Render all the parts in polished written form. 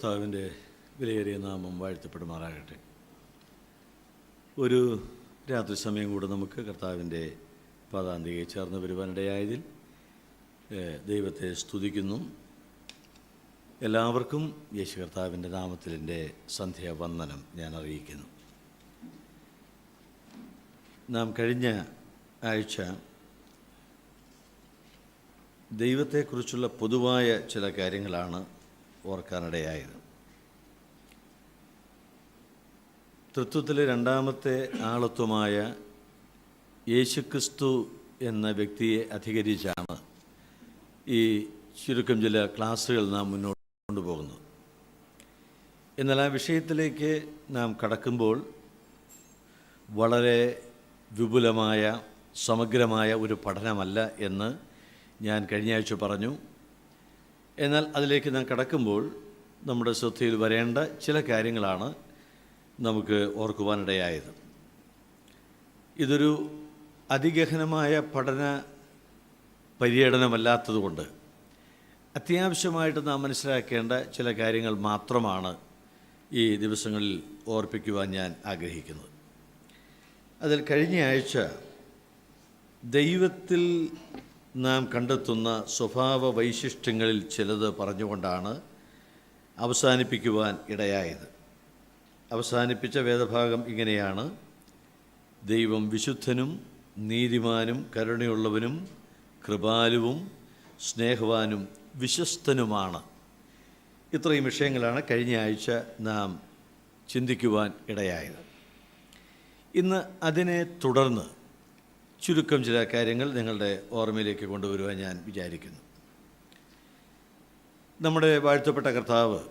കർത്താവിൻ്റെ വിലയേറിയ നാമം വാഴ്ത്തപ്പെടുമാറാകട്ടെ. ഒരു രാത്രി സമയം കൂടെ നമുക്ക് കർത്താവിൻ്റെ പാദാന്തികയിൽ ചേർന്ന് വരുവാനിടയായതിൽ ദൈവത്തെ സ്തുതിക്കുന്നു. എല്ലാവർക്കും യേശു കർത്താവിൻ്റെ നാമത്തിൽ എൻ്റെ സന്ധ്യാവന്ദനം ഞാൻ അറിയിക്കുന്നു. നാം കഴിഞ്ഞ ആഴ്ച ദൈവത്തെക്കുറിച്ചുള്ള പൊതുവായ ചില കാര്യങ്ങളാണ് ഓർക്കാനിടയായത്. തൃത്വത്തിലെ രണ്ടാമത്തെ ആളത്വമായ യേശുക്രിസ്തു എന്ന വ്യക്തിയെ അധികരിച്ചാണ് ഈ ചുരുക്കം ചില ക്ലാസ്സുകൾ നാം മുന്നോട്ട് കൊണ്ടുപോകുന്നത്. എന്നാൽ ആ വിഷയത്തിലേക്ക് നാം കടക്കുമ്പോൾ വളരെ വിപുലമായ സമഗ്രമായ ഒരു പഠനമല്ല എന്ന് ഞാൻ കഴിഞ്ഞ ആഴ്ച പറഞ്ഞു. എന്നാൽ അതിലേക്ക് നാം കടക്കുമ്പോൾ നമ്മുടെ ശ്രദ്ധയിൽ വരേണ്ട ചില കാര്യങ്ങളാണ് നമുക്ക് ഓർക്കുവാനിടയായത്. ഇതൊരു അതിഗഹനമായ പഠന പര്യടനമല്ലാത്തതുകൊണ്ട് അത്യാവശ്യമായിട്ട് നാം മനസ്സിലാക്കേണ്ട ചില കാര്യങ്ങൾ മാത്രമാണ് ഈ ദിവസങ്ങളിൽ ഓർപ്പിക്കുവാൻ ഞാൻ ആഗ്രഹിക്കുന്നത്. അതിൽ കഴിഞ്ഞ ആഴ്ച ദൈവത്തിൽ നാം കണ്ടെത്തുന്ന സ്വഭാവ വൈശിഷ്ട്യങ്ങളിൽ ചിലത് പറഞ്ഞുകൊണ്ടാണ് അവസാനിപ്പിക്കുവാൻ ഇടയായത്. അവസാനിപ്പിച്ച വേദഭാഗം ഇങ്ങനെയാണ്: ദൈവം വിശുദ്ധനും നീതിമാനും കരുണയുള്ളവനും കൃപാലുവും സ്നേഹവാനും വിശ്വസ്തനുമാണ്. ഇത്രയും വിഷയങ്ങളാണ് കഴിഞ്ഞ ആഴ്ച നാം ചിന്തിക്കുവാൻ ഇടയായത്. ഇന്ന് അതിനെ തുടർന്ന് ചുരുക്കം ചില കാര്യങ്ങൾ നിങ്ങളുടെ ഓർമ്മയിലേക്ക് കൊണ്ടുവരുവാൻ ഞാൻ വിചാരിക്കുന്നു. നമ്മുടെ വാഴ്ത്തപ്പെട്ട കർത്താവ്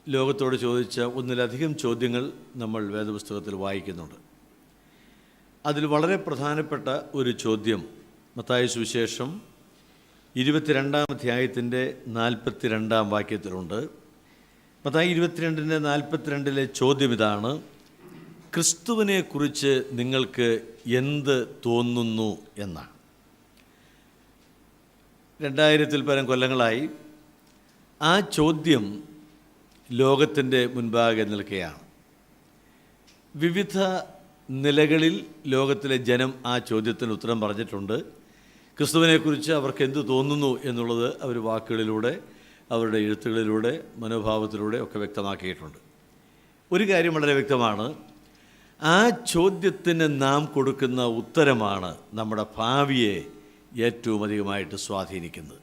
ലോകത്തോട് ചോദിച്ച ഒന്നിലധികം ചോദ്യങ്ങൾ നമ്മൾ വേദപുസ്തകത്തിൽ വായിക്കുന്നുണ്ട്. അതിൽ വളരെ പ്രധാനപ്പെട്ട ഒരു ചോദ്യം മത്തായി സുവിശേഷം 22-ാം അധ്യായത്തിൻ്റെ 42-ാം വാക്യത്തിലുണ്ട്. മത്തായി 22-ന്റെ 42-ലെ ചോദ്യം ഇതാണ്: ക്രിസ്തുവിനെക്കുറിച്ച് നിങ്ങൾക്ക് എന്ത് തോന്നുന്നു എന്നാണ്. 2000-ൽ പരം കൊല്ലങ്ങളായി ആ ചോദ്യം ലോകത്തിൻ്റെ മുൻപാകെ നിൽക്കുകയാണ്. വിവിധ നിലകളിൽ ലോകത്തിലെ ജനം ആ ചോദ്യത്തിന് ഉത്തരം പറഞ്ഞിട്ടുണ്ട്. ക്രിസ്തുവിനെക്കുറിച്ച് അവർക്ക് എന്ത് തോന്നുന്നു എന്നുള്ളത് അവർ വാക്കുകളിലൂടെ, അവരുടെ എഴുത്തുകളിലൂടെ, മനോഭാവത്തിലൂടെ ഒക്കെ വ്യക്തമാക്കിയിട്ടുണ്ട്. ഒരു കാര്യം വളരെ വ്യക്തമാണ്: ആ ചോദ്യത്തിന് നാം കൊടുക്കുന്ന ഉത്തരമാണ് നമ്മുടെ ഭാവിയെ ഏറ്റവും അധികമായിട്ട് സ്വാധീനിക്കുന്നത്.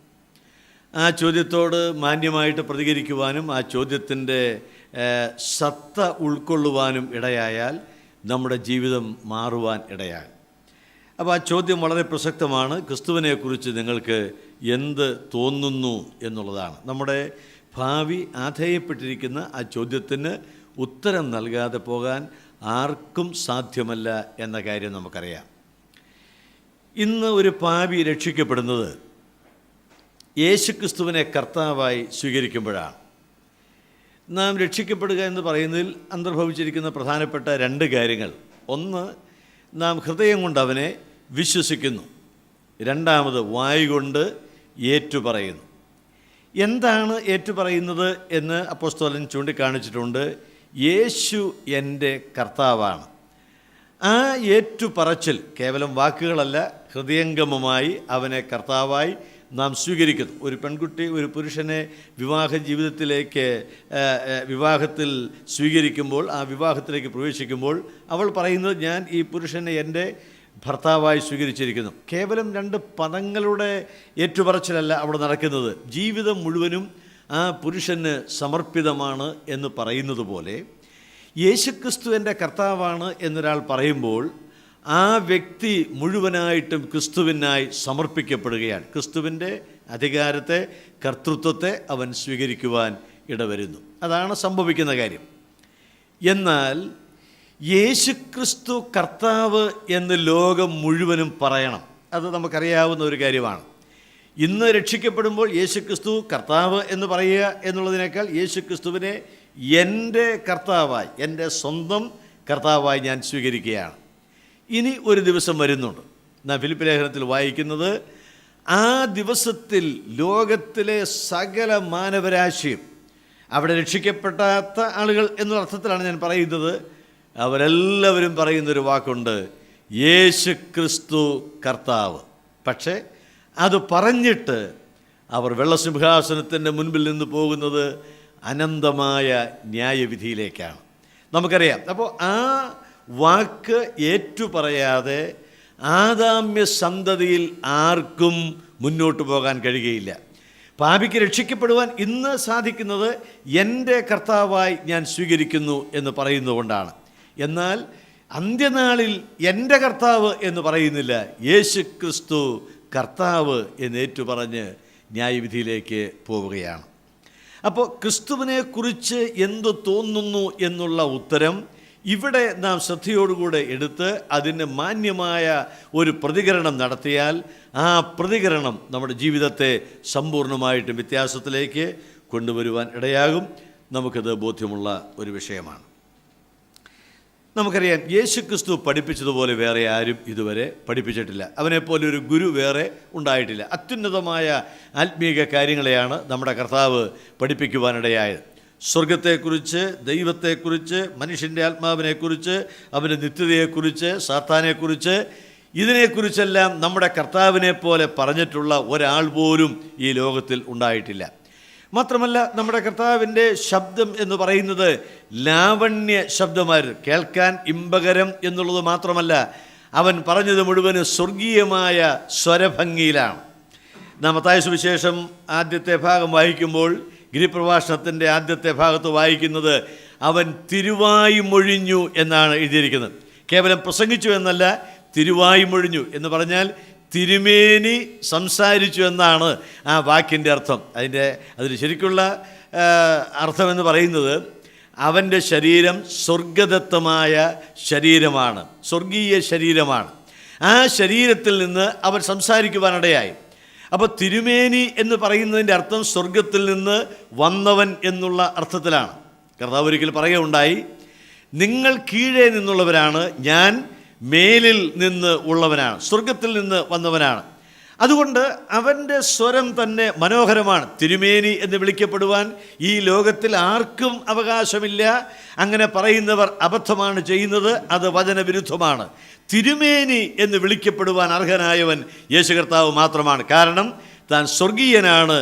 ആ ചോദ്യത്തോട് മാന്യമായിട്ട് പ്രതികരിക്കുവാനും ആ ചോദ്യത്തിൻ്റെ സത്ത ഉൾക്കൊള്ളുവാനും ഇടയായാൽ നമ്മുടെ ജീവിതം മാറുവാൻ ഇടയാകും. അപ്പോൾ ആ ചോദ്യം വളരെ പ്രസക്തമാണ്. ക്രിസ്തുവിനെക്കുറിച്ച് നിങ്ങൾക്ക് എന്ത് തോന്നുന്നു എന്നുള്ളതാണ്. നമ്മുടെ ഭാവി ആധേയപ്പെട്ടിരിക്കുന്ന ആ ചോദ്യത്തിന് ഉത്തരം നൽകാതെ പോകാൻ ആർക്കും സാധ്യമല്ല എന്ന കാര്യം നമുക്കറിയാം. ഇന്ന് ഒരു പാപി രക്ഷിക്കപ്പെടുന്നത് യേശുക്രിസ്തുവിനെ കർത്താവായി സ്വീകരിക്കുമ്പോഴാണ്. നാം രക്ഷിക്കപ്പെടുക എന്ന് പറയുന്നതിൽ അന്തർഭവിച്ചിരിക്കുന്ന പ്രധാനപ്പെട്ട രണ്ട് കാര്യങ്ങൾ: ഒന്ന്, നാം ഹൃദയം കൊണ്ട് അവനെ വിശ്വസിക്കുന്നു; രണ്ടാമത്, വായുകൊണ്ട് ഏറ്റുപറയുന്നു. എന്താണ് ഏറ്റുപറയുന്നത് എന്ന് അപ്പോസ്തലൻ ചൂണ്ടിക്കാണിച്ചിട്ടുണ്ട്. യേശു എൻ്റെ കർത്താവാണ്. ആ ഏറ്റുപറച്ചിൽ കേവലം വാക്കുകളല്ല, ഹൃദയംഗമമായി അവനെ കർത്താവായി നാം സ്വീകരിക്കുന്നു. ഒരു പെൺകുട്ടി ഒരു പുരുഷനെ വിവാഹത്തിൽ സ്വീകരിക്കുമ്പോൾ, ആ വിവാഹത്തിലേക്ക് പ്രവേശിക്കുമ്പോൾ അവൾ പറയുന്നത്, ഞാൻ ഈ പുരുഷനെ എൻ്റെ ഭർത്താവായി സ്വീകരിച്ചിരിക്കുന്നു. കേവലം രണ്ട് പദങ്ങളുടെ ഏറ്റുപറച്ചിലല്ല അവിടെ നടക്കുന്നത്. ജീവിതം മുഴുവനും ആ പുരുഷന് സമർപ്പിതമാണ് എന്ന് പറയുന്നത് പോലെ യേശുക്രിസ്തു എൻ്റെ കർത്താവാണ് എന്നൊരാൾ പറയുമ്പോൾ ആ വ്യക്തി മുഴുവനായിട്ടും ക്രിസ്തുവിനായി സമർപ്പിക്കപ്പെടുകയാണ്. ക്രിസ്തുവിൻ്റെ അധികാരത്തെ, കർത്തൃത്വത്തെ അവൻ സ്വീകരിക്കുവാൻ ഇടവരുന്നു. അതാണ് സംഭവിക്കുന്ന കാര്യം. എന്നാൽ യേശുക്രിസ്തു കർത്താവ് എന്ന് ലോകം മുഴുവനും പറയണം. അത് നമുക്കറിയാവുന്ന ഒരു കാര്യമാണ്. ഇന്ന് രക്ഷിക്കപ്പെടുമ്പോൾ യേശുക്രിസ്തു കർത്താവ് എന്ന് പറയുക എന്നുള്ളതിനേക്കാൾ യേശുക്രിസ്തുവിനെ എൻ്റെ കർത്താവായി, എൻ്റെ സ്വന്തം കർത്താവായി ഞാൻ സ്വീകരിക്കുകയാണ്. ഇനി ഒരു ദിവസം വരുന്നുണ്ട്. നാം ഫിലിപ്പി ലേഖനത്തിൽ വായിക്കുന്നത്, ആ ദിവസത്തിൽ ലോകത്തിലെ സകല മാനവരാശിയും അവിടെ രക്ഷിക്കപ്പെടാത്ത ആളുകൾ എന്നുള്ള അർത്ഥത്തിലാണ് ഞാൻ പറയുന്നത്. അവരെല്ലാവരും പറയുന്നൊരു വാക്കുണ്ട്, യേശു ക്രിസ്തു കർത്താവ്. പക്ഷേ അത് പറഞ്ഞിട്ട് അവർ വെള്ളസിംഹാസനത്തിൻ്റെ മുൻപിൽ നിന്ന് പോകുന്നത് അനന്തമായ ന്യായവിധിയിലേക്കാണ്. നമുക്കറിയാം. അപ്പോൾ ആ വാക്ക് ഏറ്റുപറയാതെ ആദാമ്യ സന്തതിയിൽ ആർക്കും മുന്നോട്ട് പോകാൻ കഴിയുകയില്ല. പാപിക്ക് രക്ഷിക്കപ്പെടുവാൻ ഇന്ന് സാധിക്കുന്നത് എൻ്റെ കർത്താവായി ഞാൻ സ്വീകരിക്കുന്നു എന്ന് പറയുന്നതുകൊണ്ടാണ്. എന്നാൽ അന്ത്യനാളിൽ എൻ്റെ കർത്താവ് എന്ന് പറയുന്നില്ല, യേശു ക്രിസ്തു കർത്താവ് എന്ന് ഏറ്റുപറഞ്ഞ് ന്യായവിധിയിലേക്ക് പോവുകയാണ്. അപ്പോൾ ക്രിസ്തുവിനെക്കുറിച്ച് എന്തു തോന്നുന്നു എന്നുള്ള ഉത്തരം ഇവിടെ നാം ശ്രദ്ധയോടുകൂടെ എടുത്ത് അതിന് മാന്യമായ ഒരു പ്രതികരണം നടത്തിയാൽ ആ പ്രതികരണം നമ്മുടെ ജീവിതത്തെ സമ്പൂർണ്ണമായിട്ടും വ്യത്യാസത്തിലേക്ക് കൊണ്ടുവരുവാൻ ഇടയാകും. നമുക്കത് ബോധ്യമുള്ള ഒരു വിഷയമാണ്. നമുക്കറിയാം, യേശു ക്രിസ്തു പഠിപ്പിച്ചതുപോലെ വേറെ ആരും ഇതുവരെ പഠിപ്പിച്ചിട്ടില്ല. അവനെപ്പോലെ ഒരു ഗുരു വേറെ ഉണ്ടായിട്ടില്ല. അത്യുന്നതമായ ആത്മീക കാര്യങ്ങളെയാണ് നമ്മുടെ കർത്താവ് പഠിപ്പിക്കുവാനിടയായത്. സ്വർഗത്തെക്കുറിച്ച്, ദൈവത്തെക്കുറിച്ച്, മനുഷ്യൻ്റെ ആത്മാവിനെക്കുറിച്ച്, അവൻ്റെ നിത്യതയെക്കുറിച്ച്, സാത്താനെക്കുറിച്ച്, ഇതിനെക്കുറിച്ചെല്ലാം നമ്മുടെ കർത്താവിനെ പോലെ പറഞ്ഞിട്ടുള്ള ഒരാൾ പോലും ഈ ലോകത്തിൽ ഉണ്ടായിട്ടില്ല. മാത്രമല്ല, നമ്മുടെ കർത്താവിൻ്റെ ശബ്ദം എന്ന് പറയുന്നത് ലാവണ്യ ശബ്ദമായിരുന്നു. കേൾക്കാൻ ഇമ്പകരം എന്നുള്ളത് മാത്രമല്ല, അവൻ പറഞ്ഞത് മുഴുവനും സ്വർഗീയമായ സ്വരഭംഗിയിലാണ്. നാം മത്തായി സുവിശേഷം ആദ്യത്തെ ഭാഗം വായിക്കുമ്പോൾ, ഗിരിപ്രഭാഷണത്തിൻ്റെ ആദ്യത്തെ ഭാഗത്ത് വായിക്കുന്നത് അവൻ തിരുവായി മൊഴിഞ്ഞു എന്നാണ് എഴുതിയിരിക്കുന്നത്. കേവലം പ്രസംഗിച്ചു എന്നല്ല, തിരുവായി മൊഴിഞ്ഞു എന്ന് പറഞ്ഞാൽ തിരുമേനി സംസാരിച്ചു എന്നാണ് ആ വാക്കിൻ്റെ അർത്ഥം. അതിന് ശരിക്കുള്ള അർത്ഥമെന്ന് പറയുന്നത് അവൻ്റെ ശരീരം സ്വർഗദത്തമായ ശരീരമാണ്, സ്വർഗീയ ശരീരമാണ്. ആ ശരീരത്തിൽ നിന്ന് അവൻ സംസാരിക്കുവാനിടയായി. അപ്പോൾ തിരുമേനി എന്ന് പറയുന്നതിൻ്റെ അർത്ഥം സ്വർഗത്തിൽ നിന്ന് വന്നവൻ എന്നുള്ള അർത്ഥത്തിലാണ്. കർത്താവ് ഒരിക്കൽ പറയുകയുണ്ടായി, നിങ്ങൾ കീഴേ നിന്നുള്ളവരാണ്, ഞാൻ മേലിൽ നിന്ന് ഉള്ളവനാണ്, സ്വർഗത്തിൽ നിന്ന് വന്നവനാണ്. അതുകൊണ്ട് അവൻ്റെ സ്വരം തന്നെ മനോഹരമാണ്. തിരുമേനി എന്ന് വിളിക്കപ്പെടുവാൻ ഈ ലോകത്തിൽ ആർക്കും അവകാശമില്ല. അങ്ങനെ പറയുന്നവർ അബദ്ധമാണ് ചെയ്യുന്നത്, അത് വചനവിരുദ്ധമാണ്. തിരുമേനി എന്ന് വിളിക്കപ്പെടുവാൻ അർഹനായവൻ യേശു കർത്താവ് മാത്രമാണ്. കാരണം താൻ സ്വർഗീയനാണ്.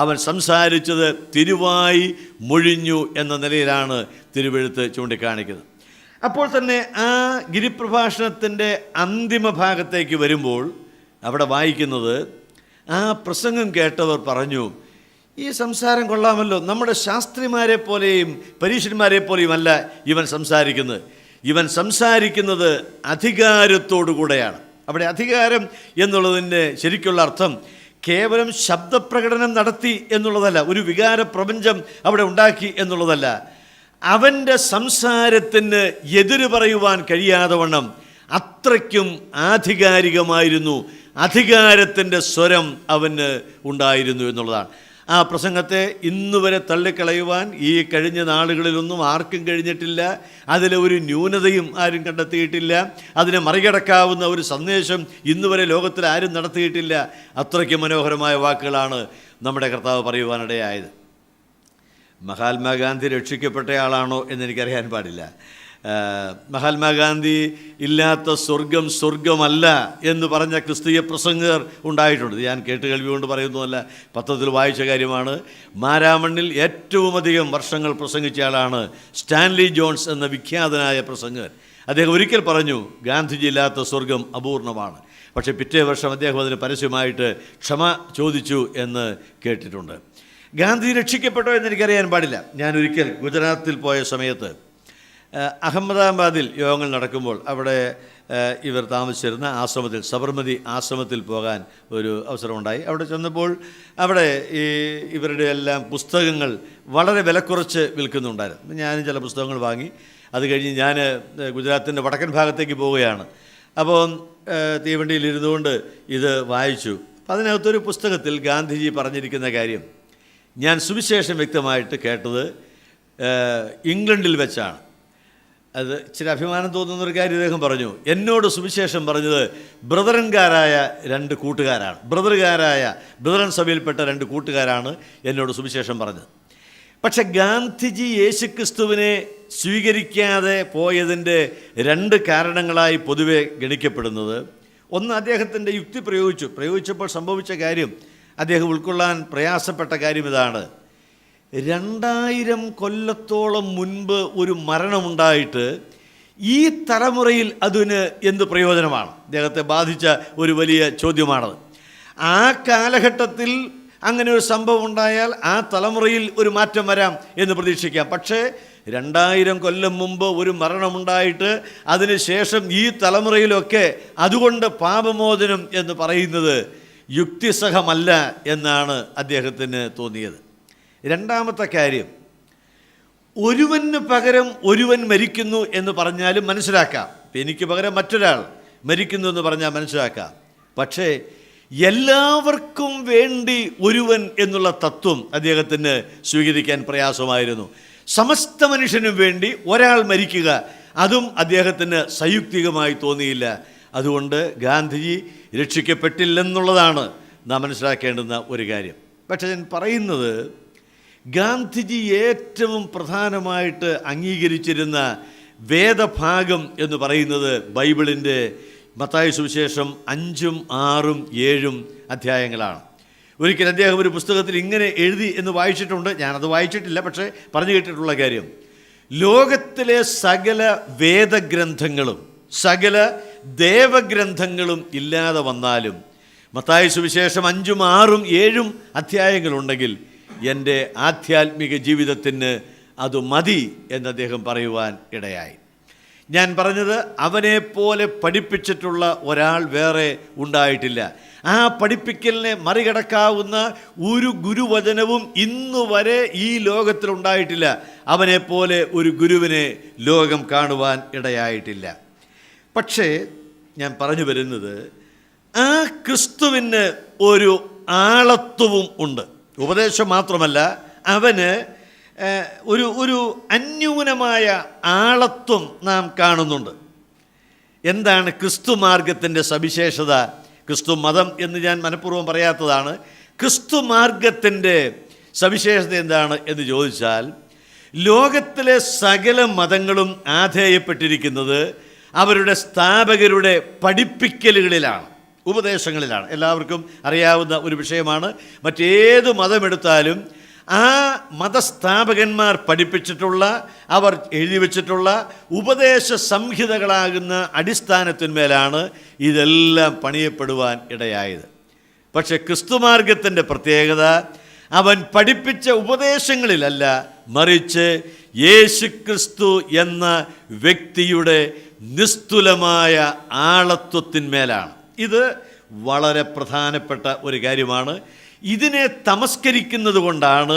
അവൻ സംസാരിച്ചത് തിരുവായി മൊഴിഞ്ഞു എന്ന നിലയിലാണ് തിരുവെഴുത്ത് ചൂണ്ടിക്കാണിക്കുന്നത്. അപ്പോൾ തന്നെ ആ ഗിരിപ്രഭാഷണത്തിൻ്റെ അന്തിമ ഭാഗത്തേക്ക് വരുമ്പോൾ അവിടെ വായിക്കുന്നത്, ആ പ്രസംഗം കേട്ടവർ പറഞ്ഞു, ഈ സംസാരം കൊള്ളാമല്ലോ, നമ്മുടെ ശാസ്ത്രിമാരെ പോലെയും പരീക്ഷന്മാരെ പോലെയും അല്ല ഇവൻ സംസാരിക്കുന്നത്. ഇവൻ സംസാരിക്കുന്നത് അധികാരത്തോടു കൂടെയാണ്. അവിടെ അധികാരം എന്നുള്ളതിൻ്റെ ശരിക്കുള്ള അർത്ഥം കേവലം ശബ്ദപ്രകടനം നടത്തി എന്നുള്ളതല്ല, ഒരു വികാര പ്രപഞ്ചം അവിടെ ഉണ്ടാക്കി എന്നുള്ളതല്ല. അവൻ്റെ സംസാരത്തിന് എതിര് പറയുവാൻ കഴിയാതെ വണ്ണം അത്രയ്ക്കും ആധികാരികമായിരുന്നു, അധികാരത്തിൻ്റെ സ്വരം അവന് ഉണ്ടായിരുന്നു എന്നുള്ളതാണ്. ആ പ്രസംഗത്തെ ഇന്നുവരെ തള്ളിക്കളയുവാൻ ഈ കഴിഞ്ഞ നാളുകളിലൊന്നും ആർക്കും കഴിഞ്ഞിട്ടില്ല. അതിലെ ഒരു ന്യൂനതയും ആരും കണ്ടെത്തിയിട്ടില്ല. അതിനെ മറികടക്കാവുന്ന ഒരു സന്ദേശം ഇന്നുവരെ ലോകത്തിൽ ആരും നടത്തിയിട്ടില്ല. അത്രയ്ക്ക് മനോഹരമായ വാക്കുകളാണ് നമ്മുടെ കർത്താവ് പറയുവാനിടയായത്. മഹാത്മാഗാന്ധി രക്ഷിക്കപ്പെട്ടയാളാണോ എന്നെനിക്കറിയാൻ പാടില്ല. മഹാത്മാഗാന്ധി ഇല്ലാത്ത സ്വർഗം സ്വർഗമല്ല എന്ന് പറഞ്ഞ ക്രിസ്തീയ പ്രസംഗകർ ഉണ്ടായിട്ടുണ്ട്. ഞാൻ കേട്ടുകേൾവി കൊണ്ട് പറയുന്നതല്ല, പത്രത്തിൽ വായിച്ച കാര്യമാണ്. മാരാമണ്ണിൽ ഏറ്റവും അധികം വർഷങ്ങൾ പ്രസംഗിച്ചയാളാണ് സ്റ്റാൻലി ജോൺസ് എന്ന വിഖ്യാതനായ പ്രസംഗകൻ. അദ്ദേഹം ഒരിക്കൽ പറഞ്ഞു, ഗാന്ധിജി ഇല്ലാത്ത സ്വർഗം അപൂർണമാണ്. പക്ഷേ പിറ്റേ വർഷം അദ്ദേഹം അതിന് പരസ്യമായിട്ട് ക്ഷമ ചോദിച്ചു എന്ന് കേട്ടിട്ടുണ്ട്. ഗാന്ധി രക്ഷിക്കപ്പെട്ടോ എന്നെനിക്കറിയാൻ പാടില്ല. ഞാനൊരിക്കൽ ഗുജറാത്തിൽ പോയ സമയത്ത് അഹമ്മദാബാദിൽ യോഗങ്ങൾ നടക്കുമ്പോൾ അവിടെ ഇവർ താമസിച്ചിരുന്ന ആശ്രമത്തിൽ, സബർമതി ആശ്രമത്തിൽ പോകാൻ ഒരു അവസരമുണ്ടായി. അവിടെ ചെന്നപ്പോൾ അവിടെ ഇവരുടെ എല്ലാം പുസ്തകങ്ങൾ വളരെ വിലക്കുറച്ച് വിൽക്കുന്നുണ്ടായിരുന്നു. ഞാനും ചില പുസ്തകങ്ങൾ വാങ്ങി. അത് കഴിഞ്ഞ് ഞാൻ ഗുജറാത്തിൻ്റെ വടക്കൻ ഭാഗത്തേക്ക് പോവുകയാണ്. അപ്പോൾ തീവണ്ടിയിൽ ഇരുന്നുകൊണ്ട് ഇത് വായിച്ചു. അപ്പം അതിനകത്തൊരു പുസ്തകത്തിൽ ഗാന്ധിജി പറഞ്ഞിരിക്കുന്ന കാര്യം ഞാൻ സുവിശേഷം വ്യക്തമായിട്ട് കേട്ടത് ഇംഗ്ലണ്ടിൽ വെച്ചാണ്. അത് ഇച്ചിരി അഭിമാനം തോന്നുന്നൊരു കാര്യം അദ്ദേഹം പറഞ്ഞു. എന്നോട് സുവിശേഷം പറഞ്ഞത് ബ്രദറൻകാരായ രണ്ട് കൂട്ടുകാരാണ്. ബ്രദറൻ സഭയിൽപ്പെട്ട രണ്ട് കൂട്ടുകാരാണ് എന്നോട് സുവിശേഷം പറഞ്ഞത്. പക്ഷെ ഗാന്ധിജി യേശുക്രിസ്തുവിനെ സ്വീകരിക്കാതെ പോയതിൻ്റെ 2 കാരണങ്ങളായി പൊതുവെ ഗണിക്കപ്പെടുന്നത്, ഒന്ന്, അദ്ദേഹത്തിൻ്റെ യുക്തി പ്രയോഗിച്ചപ്പോൾ സംഭവിച്ച കാര്യം അദ്ദേഹം ഉൾക്കൊള്ളാൻ പ്രയാസപ്പെട്ട കാര്യം ഇതാണ്: 2000 കൊല്ലത്തോളം മുൻപ് ഒരു മരണമുണ്ടായിട്ട് ഈ തലമുറയിൽ അതിന് എന്ത് പ്രയോജനമാണ്? അദ്ദേഹത്തെ ബാധിച്ച ഒരു വലിയ ചോദ്യമാണത്. ആ കാലഘട്ടത്തിൽ അങ്ങനെ ഒരു സംഭവം ഉണ്ടായാൽ ആ തലമുറയിൽ ഒരു മാറ്റം വരാം എന്ന് പ്രതീക്ഷിക്കാം. പക്ഷേ 2000 കൊല്ലം മുമ്പ് ഒരു മരണമുണ്ടായിട്ട് അതിനുശേഷം ഈ തലമുറയിലൊക്കെ അതുകൊണ്ട് പാപമോചനം എന്ന് പറയുന്നത് യുക്തിസഹമല്ല എന്നാണ് അദ്ദേഹത്തിന് തോന്നിയത്. രണ്ടാമത്തെ കാര്യം, ഒരുവന് പകരം ഒരുവൻ മരിക്കുന്നു എന്ന് പറഞ്ഞാലും മനസ്സിലാക്കാം. എനിക്ക് പകരം മറ്റൊരാൾ മരിക്കുന്നു എന്ന് പറഞ്ഞാൽ മനസ്സിലാക്കാം. പക്ഷേ എല്ലാവർക്കും വേണ്ടി ഒരുവൻ എന്നുള്ള തത്വം അദ്ദേഹത്തിന് സ്വീകരിക്കാൻ പ്രയാസമായിരുന്നു. സമസ്ത മനുഷ്യനും വേണ്ടി ഒരാൾ മരിക്കുക, അതും അദ്ദേഹത്തിന് സയുക്തികമായി തോന്നിയില്ല. അതുകൊണ്ട് ഗാന്ധിജി രക്ഷിക്കപ്പെട്ടില്ലെന്നുള്ളതാണ് നാം മനസ്സിലാക്കേണ്ടുന്ന ഒരു കാര്യം. പക്ഷേ ഞാൻ പറയുന്നത്, ഗാന്ധിജി ഏറ്റവും പ്രധാനമായിട്ട് അംഗീകരിച്ചിരുന്ന വേദഭാഗം എന്ന് പറയുന്നത് ബൈബിളിൻ്റെ മത്തായി സുവിശേഷം 5, 6, 7 അധ്യായങ്ങളാണ്. ഒരിക്കൽ അദ്ദേഹം ഒരു പുസ്തകത്തിൽ ഇങ്ങനെ എഴുതി എന്ന് വായിച്ചിട്ടുണ്ട്. ഞാനത് വായിച്ചിട്ടില്ല, പക്ഷേ പറഞ്ഞു കേട്ടിട്ടുള്ള കാര്യം, ലോകത്തിലെ സകല വേദഗ്രന്ഥങ്ങളും സകല ദേവഗ്രന്ഥങ്ങളും ഇല്ലാതെ വന്നാലും മത്തായി സുവിശേഷം 5, 6, 7 അധ്യായങ്ങളുണ്ടെങ്കിൽ എൻ്റെ ആധ്യാത്മിക ജീവിതത്തിന് അത് മതി എന്ന് അദ്ദേഹം പറയുവാൻ ഇടയായി. ഞാൻ പറഞ്ഞത്, അവനെപ്പോലെ പഠിപ്പിച്ചിട്ടുള്ള ഒരാൾ വേറെ ഉണ്ടായിട്ടില്ല. ആ പഠിപ്പിക്കലിനെ മറികടക്കാവുന്ന ഒരു ഗുരുവചനവും ഇന്നുവരെ ഈ ലോകത്തിലുണ്ടായിട്ടില്ല. അവനെപ്പോലെ ഒരു ഗുരുവിനെ ലോകം കാണുവാൻ ഇടയായിട്ടില്ല. പക്ഷേ ഞാൻ പറഞ്ഞു വരുന്നത്, ആ ക്രിസ്തുവിന് ഒരു ആളത്വവും ഉണ്ട്. ഉപദേശം മാത്രമല്ല, അവന് ഒരു അന്യൂനമായ ആളത്വം നാം കാണുന്നുണ്ട്. എന്താണ് ക്രിസ്തു മാർഗത്തിൻ്റെ സവിശേഷത? ക്രിസ്തു മതം എന്ന് ഞാൻ മനഃപൂർവ്വം പറയാത്തതാണ്. ക്രിസ്തു മാർഗത്തിൻ്റെ സവിശേഷത എന്താണ് എന്ന് ചോദിച്ചാൽ, ലോകത്തിലെ സകല മതങ്ങളും ആധേയപ്പെട്ടിരിക്കുന്നത് അവരുടെ സ്ഥാപകരുടെ പഠിപ്പിക്കലുകളിലാണ്, ഉപദേശങ്ങളിലാണ്. എല്ലാവർക്കും അറിയാവുന്ന ഒരു വിഷയമാണ്. മറ്റേത് മതമെടുത്താലും ആ മതസ്ഥാപകന്മാർ പഠിപ്പിച്ചിട്ടുള്ള, അവർ എഴുതി വച്ചിട്ടുള്ള ഉപദേശ സംഹിതകളാകുന്ന അടിസ്ഥാനത്തിന്മേലാണ് ഇതെല്ലാം പണിയപ്പെടുവാൻ ഇടയായത്. പക്ഷെ ക്രിസ്തുമാർഗത്തിൻ്റെ പ്രത്യേകത, അവൻ പഠിപ്പിച്ച ഉപദേശങ്ങളിലല്ല, മറിച്ച് യേശുക്രിസ്തു എന്ന വ്യക്തിയുടെ നിസ്തുലമായ ആളത്വത്തിന്മേലാണ്. ഇത് വളരെ പ്രധാനപ്പെട്ട ഒരു കാര്യമാണ്. ഇതിനെ തമസ്കരിക്കുന്നത് കൊണ്ടാണ്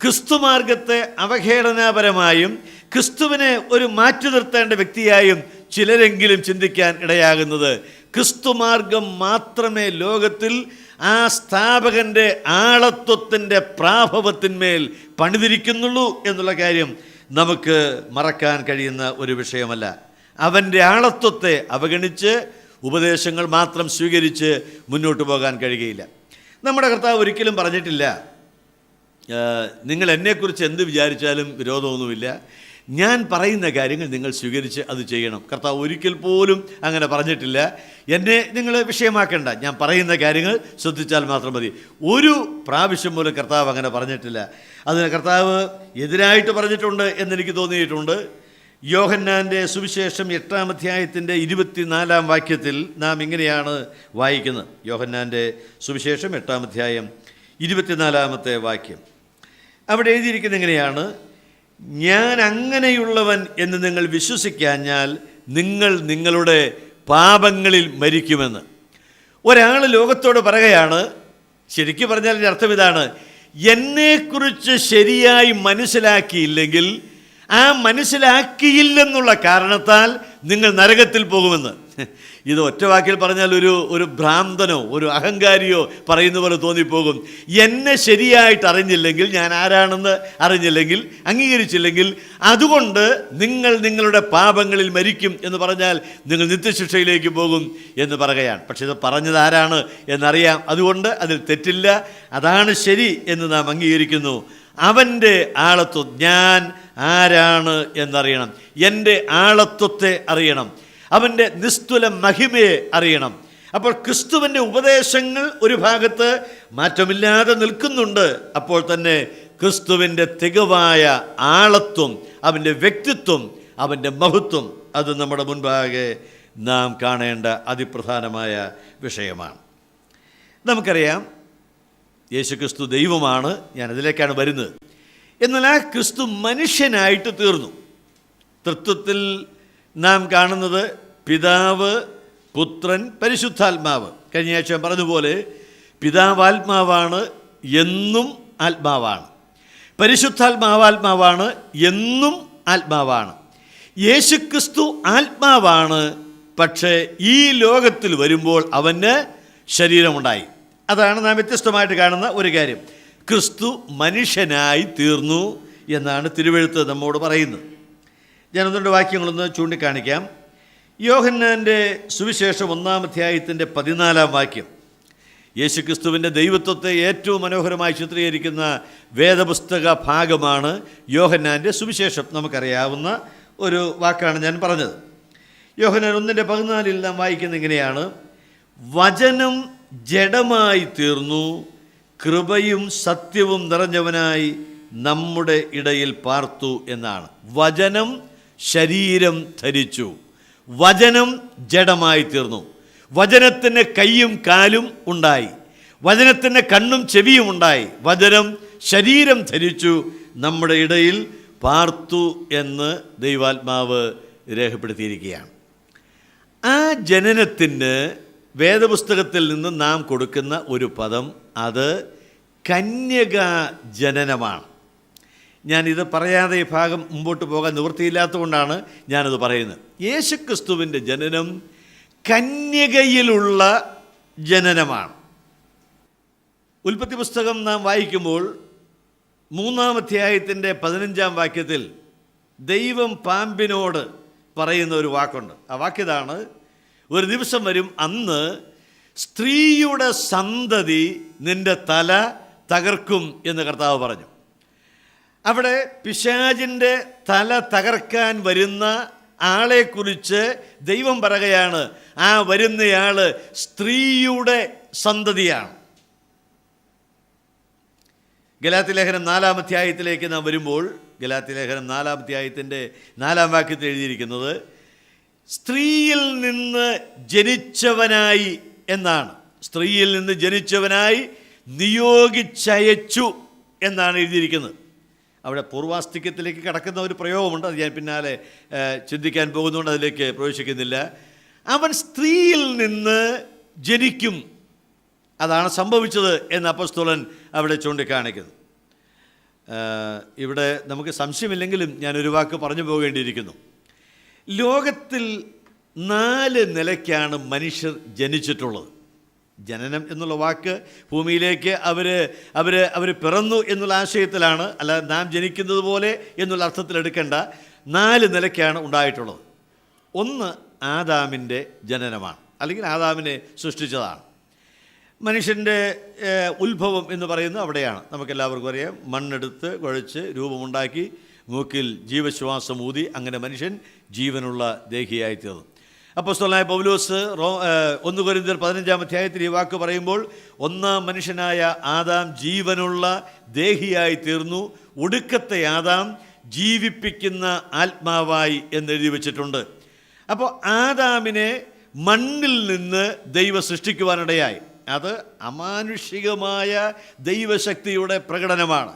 ക്രിസ്തുമാർഗത്തെ അവഹേളനാപരമായും ക്രിസ്തുവിനെ ഒരു മാറ്റി നിർത്തേണ്ട വ്യക്തിയായും ചിലരെങ്കിലും ചിന്തിക്കാൻ ഇടയാകുന്നത്. ക്രിസ്തുമാർഗം മാത്രമേ ലോകത്തിൽ ആ സ്ഥാപകൻ്റെ ആളത്വത്തിൻ്റെ പ്രാഭവത്തിന്മേൽ പണിതിരിക്കുന്നുള്ളൂ എന്നുള്ള കാര്യം നമുക്ക് മറക്കാൻ കഴിയുന്ന ഒരു വിഷയമല്ല. അവൻ്റെ ആളത്വത്തെ അവഗണിച്ച് ഉപദേശങ്ങൾ മാത്രം സ്വീകരിച്ച് മുന്നോട്ട് പോകാൻ കഴിയുകയില്ല. നമ്മുടെ കർത്താവ് ഒരിക്കലും പറഞ്ഞിട്ടില്ല, നിങ്ങൾ എന്നെക്കുറിച്ച് എന്ത് വിചാരിച്ചാലും വിരോധമൊന്നുമില്ല, ഞാൻ പറയുന്ന കാര്യങ്ങൾ നിങ്ങൾ സ്വീകരിച്ച് അത് ചെയ്യണം. കർത്താവ് ഒരിക്കൽ പോലും അങ്ങനെ പറഞ്ഞിട്ടില്ല. എന്നെ നിങ്ങൾ വിഷയമാക്കേണ്ട, ഞാൻ പറയുന്ന കാര്യങ്ങൾ ശ്രദ്ധിച്ചാൽ മാത്രം മതി. ഒരു പ്രാവശ്യം പോലും കർത്താവ് അങ്ങനെ പറഞ്ഞിട്ടില്ല. അതിന് കർത്താവ് എതിരായിട്ട് പറഞ്ഞിട്ടുണ്ട് എന്നെനിക്ക് തോന്നിയിട്ടുണ്ട്. യോഹന്നാൻ്റെ സുവിശേഷം 8-ാം അധ്യായത്തിൻ്റെ 24-ാം വാക്യത്തിൽ നാം ഇങ്ങനെയാണ് വായിക്കുന്നത്. യോഹന്നാൻ്റെ സുവിശേഷം 8-ാം അധ്യായം 24-ാമത്തെ വാക്യം. അവിടെ എഴുതിയിരിക്കുന്നത് എങ്ങനെയാണ്? ഞാൻ അങ്ങനെയുള്ളവൻ എന്ന് നിങ്ങൾ വിശ്വസിക്കാഞ്ഞാൽ നിങ്ങൾ നിങ്ങളുടെ പാപങ്ങളിൽ മരിക്കുമെന്ന്. ഒരാൾ ലോകത്തോട് പറയുകയാണ്, ശരിക്കും പറഞ്ഞാൽ ഇതിൻ്റെ അർത്ഥം ഇതാണ്: എന്നെക്കുറിച്ച് ശരിയായി മനസ്സിലാക്കിയില്ലെങ്കിൽ, ആ മനസ്സിലാക്കിയില്ലെന്നുള്ള കാരണത്താൽ നിങ്ങൾ നരകത്തിൽ പോകുമെന്ന്. ഇത് ഒറ്റ വാക്കിൽ പറഞ്ഞാൽ ഒരു ഭ്രാന്തനോ ഒരു അഹങ്കാരിയോ പറയുന്ന പോലെ തോന്നിപ്പോകും. എന്നെ ശരിയായിട്ട് അറിഞ്ഞില്ലെങ്കിൽ, ഞാൻ ആരാണെന്ന് അറിഞ്ഞില്ലെങ്കിൽ, അംഗീകരിച്ചില്ലെങ്കിൽ, അതുകൊണ്ട് നിങ്ങൾ നിങ്ങളുടെ പാപങ്ങളിൽ മരിക്കും എന്ന് പറഞ്ഞാൽ നിങ്ങൾ നിത്യശിക്ഷയിലേക്ക് പോകും എന്ന് പറയുകയാണ്. പക്ഷെ ഇത് പറഞ്ഞത് ആരാണ് എന്നറിയാം. അതുകൊണ്ട് അതിൽ തെറ്റില്ല, അതാണ് ശരി എന്ന് നാം അംഗീകരിക്കുന്നു. അവൻ്റെ ആളത്വം, ഞാൻ ആരാണ് എന്നറിയണം, എൻ്റെ ആളത്വത്തെ അറിയണം, അവൻ്റെ നിസ്തുല മഹിമയെ അറിയണം. അപ്പോൾ ക്രിസ്തുവിൻ്റെ ഉപദേശങ്ങൾ ഒരു ഭാഗത്ത് മാറ്റമില്ലാതെ നിൽക്കുന്നുണ്ട്. അപ്പോൾ തന്നെ ക്രിസ്തുവിൻ്റെ തികവായ ആളത്വം, അവൻ്റെ വ്യക്തിത്വം, അവൻ്റെ മഹത്വം, അത് നമ്മുടെ മുൻപാകെ നാം കാണേണ്ട അതിപ്രധാനമായ വിഷയമാണ്. നമുക്കറിയാം യേശുക്രിസ്തു ദൈവമാണ്, ഞാനതിലേക്കാണ് വരുന്നത്. എന്നാൽ ആ ക്രിസ്തു മനുഷ്യനായിട്ട് തീർന്നു. തൃത്വത്തിൽ നാം കാണുന്നത് പിതാവ്, പുത്രൻ, പരിശുദ്ധാത്മാവ്. കഴിഞ്ഞ ആഴ്ച ഞാൻ പറഞ്ഞതുപോലെ പിതാവ് ആത്മാവാണ്, എന്നും ആത്മാവാണ്. പരിശുദ്ധാത്മാവാത്മാവാണ്, എന്നും ആത്മാവാണ്. യേശുക്രിസ്തു ആത്മാവാണ്, പക്ഷേ ഈ ലോകത്തിൽ വരുമ്പോൾ അവന് ശരീരമുണ്ടായി. അതാണ് നാം വ്യത്യസ്തമായിട്ട് കാണുന്ന ഒരു കാര്യം. ക്രിസ്തു മനുഷ്യനായി തീർന്നു എന്നാണ് തിരുവെഴുത്ത് നമ്മോട് പറയുന്നത്. ഞാനൊന്നുണ്ട് വാക്യങ്ങളൊന്ന് ചൂണ്ടിക്കാണിക്കാം. യോഹന്നാൻ്റെ സുവിശേഷം 1-ാം അധ്യായത്തിൻ്റെ 14-ാം വാക്യം യേശുക്രിസ്തുവിൻ്റെ ദൈവത്വത്തെ ഏറ്റവും മനോഹരമായി ചിത്രീകരിക്കുന്ന വേദപുസ്തക ഭാഗമാണ് യോഹന്നാൻ്റെ സുവിശേഷം. നമുക്കറിയാവുന്ന ഒരു വാക്കാണ് ഞാൻ പറഞ്ഞത്. യോഹന്നാൻ 1:14 നാം വായിക്കുന്നത് ഇങ്ങനെയാണ്: വചനം ജഡമായി തീർന്നു, കൃപയും സത്യവും നിറഞ്ഞവനായി നമ്മുടെ ഇടയിൽ പാർത്തു എന്നാണ്. വചനം ശരീരം ധരിച്ചു, വചനം ജഡമായി തീർന്നു. വചനത്തിന് കൈയും കാലും ഉണ്ടായി, വചനത്തിന് കണ്ണും ചെവിയും ഉണ്ടായി. വചനം ശരീരം ധരിച്ചു, നമ്മുടെ ഇടയിൽ പാർത്തു എന്ന് ദൈവാത്മാവ് രേഖപ്പെടുത്തിയിരിക്കുകയാണ്. ആ ജനനത്തിന് വേദപുസ്തകത്തിൽ നിന്ന് നാം കൊടുക്കുന്ന ഒരു പദം, അത് കന്യകാ ജനനമാണ്. ഞാനിത് പറയാതെ ഈ ഭാഗം മുമ്പോട്ട് പോകാൻ നിവൃത്തിയില്ലാത്തതുകൊണ്ടാണ് ഞാനത് പറയുന്നത്. യേശുക്രിസ്തുവിൻ്റെ ജനനം കന്യകയിലുള്ള ജനനമാണ്. ഉൽപ്പത്തി പുസ്തകം നാം വായിക്കുമ്പോൾ 3-ാം അധ്യായത്തിൻ്റെ 15-ാം വാക്യത്തിൽ ദൈവം പാമ്പിനോട് പറയുന്ന ഒരു വാക്കുണ്ട്. ആ വാക്യതാണ്: ഒരു ദിവസം വരും, അന്ന് സ്ത്രീയുടെ സന്തതി നിന്റെ തല തകർക്കും എന്ന് കർത്താവ് പറഞ്ഞു. അവിടെ പിശാചിൻ്റെ തല തകർക്കാൻ വരുന്ന ആളെക്കുറിച്ച് ദൈവം പറയുകയാണ്, ആ വരുന്നയാൾ സ്ത്രീയുടെ സന്തതിയാണ്. ഗലാത്യലേഖനം 4-ാം അധ്യായത്തിലേക്ക് നാം വരുമ്പോൾ, ഗലാത്യലേഖനം 4-ാം അധ്യായത്തിൻ്റെ 4-ാം വാക്യത്തിൽ എഴുതിയിരിക്കുന്നത് സ്ത്രീയിൽ നിന്ന് ജനിച്ചവനായി എന്നാണ്. സ്ത്രീയിൽ നിന്ന് ജനിച്ചവനായി നിയോഗിച്ചയച്ചു എന്നാണ് എഴുതിയിരിക്കുന്നത്. അവിടെ പൂർവാസ്തിക്യത്തിലേക്ക് കടക്കുന്ന ഒരു പ്രയോഗമുണ്ട്, അത് ഞാൻ പിന്നാലെ ചിന്തിക്കാൻ പോകുന്നതുകൊണ്ട് അതിലേക്ക് പ്രവേശിക്കുന്നില്ല. അവൻ സ്ത്രീയിൽ നിന്ന് ജനിക്കും, അതാണ് സംഭവിച്ചത് എന്ന് അപ്പോസ്തലൻ അവിടെ ചൂണ്ടിക്കാണിക്കുന്നു. ഇവിടെ നമുക്ക് സംശയമില്ലെങ്കിലും ഞാനൊരു വാക്ക് പറഞ്ഞു പോകേണ്ടിയിരിക്കുന്നു. ലോകത്തിൽ 4 നിലയ്ക്കാണ് മനുഷ്യർ ജനിച്ചിട്ടുള്ളത്. ജനനം എന്നുള്ള വാക്ക് ഭൂമിയിലേക്ക് അവർ പിറന്നു എന്നുള്ള ആശയത്തിലാണ്, അല്ല നാം ജനിക്കുന്നത് പോലെ എന്നുള്ള അർത്ഥത്തിലെടുക്കേണ്ട. 4 നിലയ്ക്കാണ് ഉണ്ടായിട്ടുള്ളത്. ഒന്ന് ആദാമിൻ്റെ ജനനമാണ്, അല്ലെങ്കിൽ ആദാമിനെ സൃഷ്ടിച്ചതാണ്. മനുഷ്യൻ്റെ ഉത്ഭവം എന്ന് പറയുന്നത് അവിടെയാണ്. നമുക്കെല്ലാവർക്കും അറിയാം, മണ്ണെടുത്ത് കുഴച്ച് രൂപമുണ്ടാക്കി മൂക്കിൽ ജീവശ്വാസം ഊതി അങ്ങനെ മനുഷ്യൻ ജീവനുള്ള ദേഹിയായിത്തീർന്നു. അപ്പോസ്തലനായ പൗലോസ് 1 കൊരിന്ത്യർ 15-ാം അധ്യായത്തിൽ ഈ വാക്ക് പറയുമ്പോൾ, ഒന്നാം മനുഷ്യനായ ആദാം ജീവനുള്ള ദേഹിയായി തീർന്നു, ഒടുക്കത്തെ ആദാം ജീവിപ്പിക്കുന്ന ആത്മാവായി എന്നെഴുതി വച്ചിട്ടുണ്ട്. അപ്പോൾ ആദാമിനെ മണ്ണിൽ നിന്ന് ദൈവം സൃഷ്ടിക്കുവാനിടയായി. അത് അമാനുഷികമായ ദൈവശക്തിയുടെ പ്രകടനമാണ്.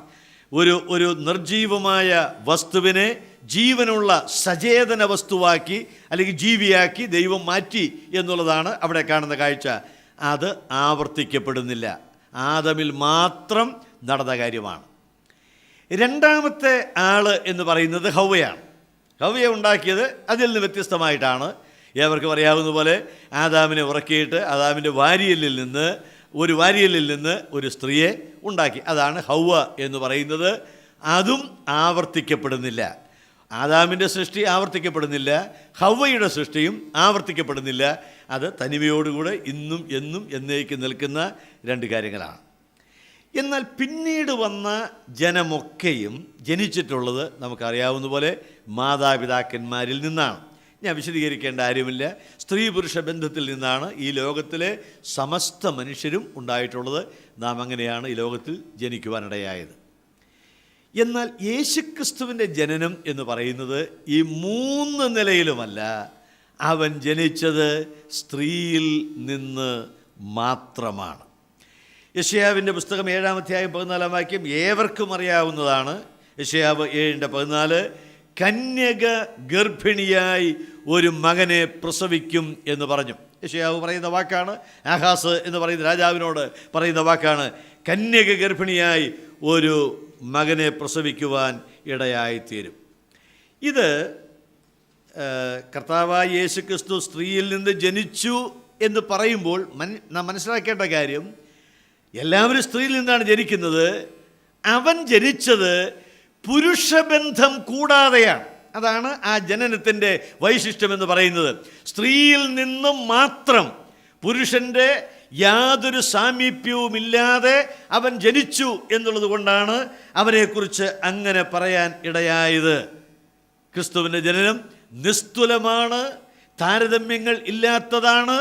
ഒരു നിർജീവമായ വസ്തുവിനെ ജീവനുള്ള സചേതന വസ്തുവാക്കി അല്ലെങ്കിൽ ജീവിയാക്കി ദൈവം മാറ്റി എന്നുള്ളതാണ് അവിടെ കാണുന്ന കാഴ്ച. അത് ആവർത്തിക്കപ്പെടുന്നില്ല, ആദമിൽ മാത്രം നടന്ന കാര്യമാണ്. രണ്ടാമത്തെ ആൾ എന്ന് പറയുന്നത് ഹവ്വയാണ്. ഹവ്വയെ ഉണ്ടാക്കിയത് അതിൽ നിന്ന് വ്യത്യസ്തമായിട്ടാണ്. ഏവർക്കും അറിയാവുന്ന പോലെ ആദാമിനെ ഉറക്കിയിട്ട് ആദാമിൻ്റെ വാരിയലിൽ നിന്ന് ഒരു സ്ത്രീയെ ഉണ്ടാക്കി. അതാണ് ഹവ്വ എന്ന് പറയുന്നത്. അതും ആവർത്തിക്കപ്പെടുന്നില്ല. ആദാമിൻ്റെ സൃഷ്ടി ആവർത്തിക്കപ്പെടുന്നില്ല, ഹവ്വയുടെ സൃഷ്ടിയും ആവർത്തിക്കപ്പെടുന്നില്ല. അത് തനിമയോടുകൂടെ ഇന്നും എന്നും എന്നേക്കും നിൽക്കുന്ന 2 കാര്യങ്ങളാണ്. എന്നാൽ പിന്നീട് വന്ന ജനമൊക്കെയും ജനിച്ചിട്ടുള്ളത് നമുക്കറിയാവുന്ന പോലെ മാതാപിതാക്കന്മാരിൽ നിന്നാണ്. ഞാൻ വിശദീകരിക്കേണ്ട കാര്യമില്ല. സ്ത്രീ പുരുഷ ബന്ധത്തിൽ നിന്നാണ് ഈ ലോകത്തിലെ സമസ്ത മനുഷ്യരും ഉണ്ടായിട്ടുള്ളത്. നാം അങ്ങനെയാണ് ഈ ലോകത്തിൽ ജനിക്കുവാനിടയായത്. എന്നാൽ യേശുക്രിസ്തുവിൻ്റെ ജനനം എന്ന് പറയുന്നത് ഈ 3 നിലയിലുമല്ല. അവൻ ജനിച്ചത് സ്ത്രീയിൽ നിന്ന് മാത്രമാണ്. യെശയ്യാവിൻ്റെ പുസ്തകം 7-ാം അധ്യായം 14-ാം വാക്യം ഏവർക്കും അറിയാവുന്നതാണ്. യെശയ്യാവ് 7:14 കന്യക ഗർഭിണിയായി ഒരു മകനെ പ്രസവിക്കും എന്ന് പറഞ്ഞു. യെശയ്യാവ് പറയുന്ന വാക്കാണ്. ആഹാസ് എന്ന് പറയുന്ന രാജാവിനോട് പറയുന്ന വാക്കാണ്. കന്യക ഗർഭിണിയായി ഒരു മകനെ പ്രസവിക്കുവാൻ ഇടയായിത്തീരും. ഇത് കർത്താവായ യേശുക്രിസ്തു സ്ത്രീയിൽ നിന്ന് ജനിച്ചു എന്ന് പറയുമ്പോൾ നാം മനസ്സിലാക്കേണ്ട കാര്യം, എല്ലാവരും സ്ത്രീയിൽ നിന്നാണ് ജനിക്കുന്നത്. അവൻ ജനിച്ചത് പുരുഷബന്ധം കൂടാതെയാണ്. അതാണ് ആ ജനനത്തിൻ്റെ വൈശിഷ്ട്യമെന്ന് പറയുന്നത്. സ്ത്രീയിൽ നിന്നും മാത്രം, പുരുഷൻ്റെ യാതൊരു സാമീപ്യവുമില്ലാതെ അവൻ ജനിച്ചു എന്നുള്ളത് കൊണ്ടാണ് അവനെക്കുറിച്ച് അങ്ങനെ പറയാൻ ഇടയായത്. ക്രിസ്തുവിൻ്റെ ജനനം നിസ്തുലമാണ്, താരതമ്യങ്ങൾ ഇല്ലാത്തതാണ്.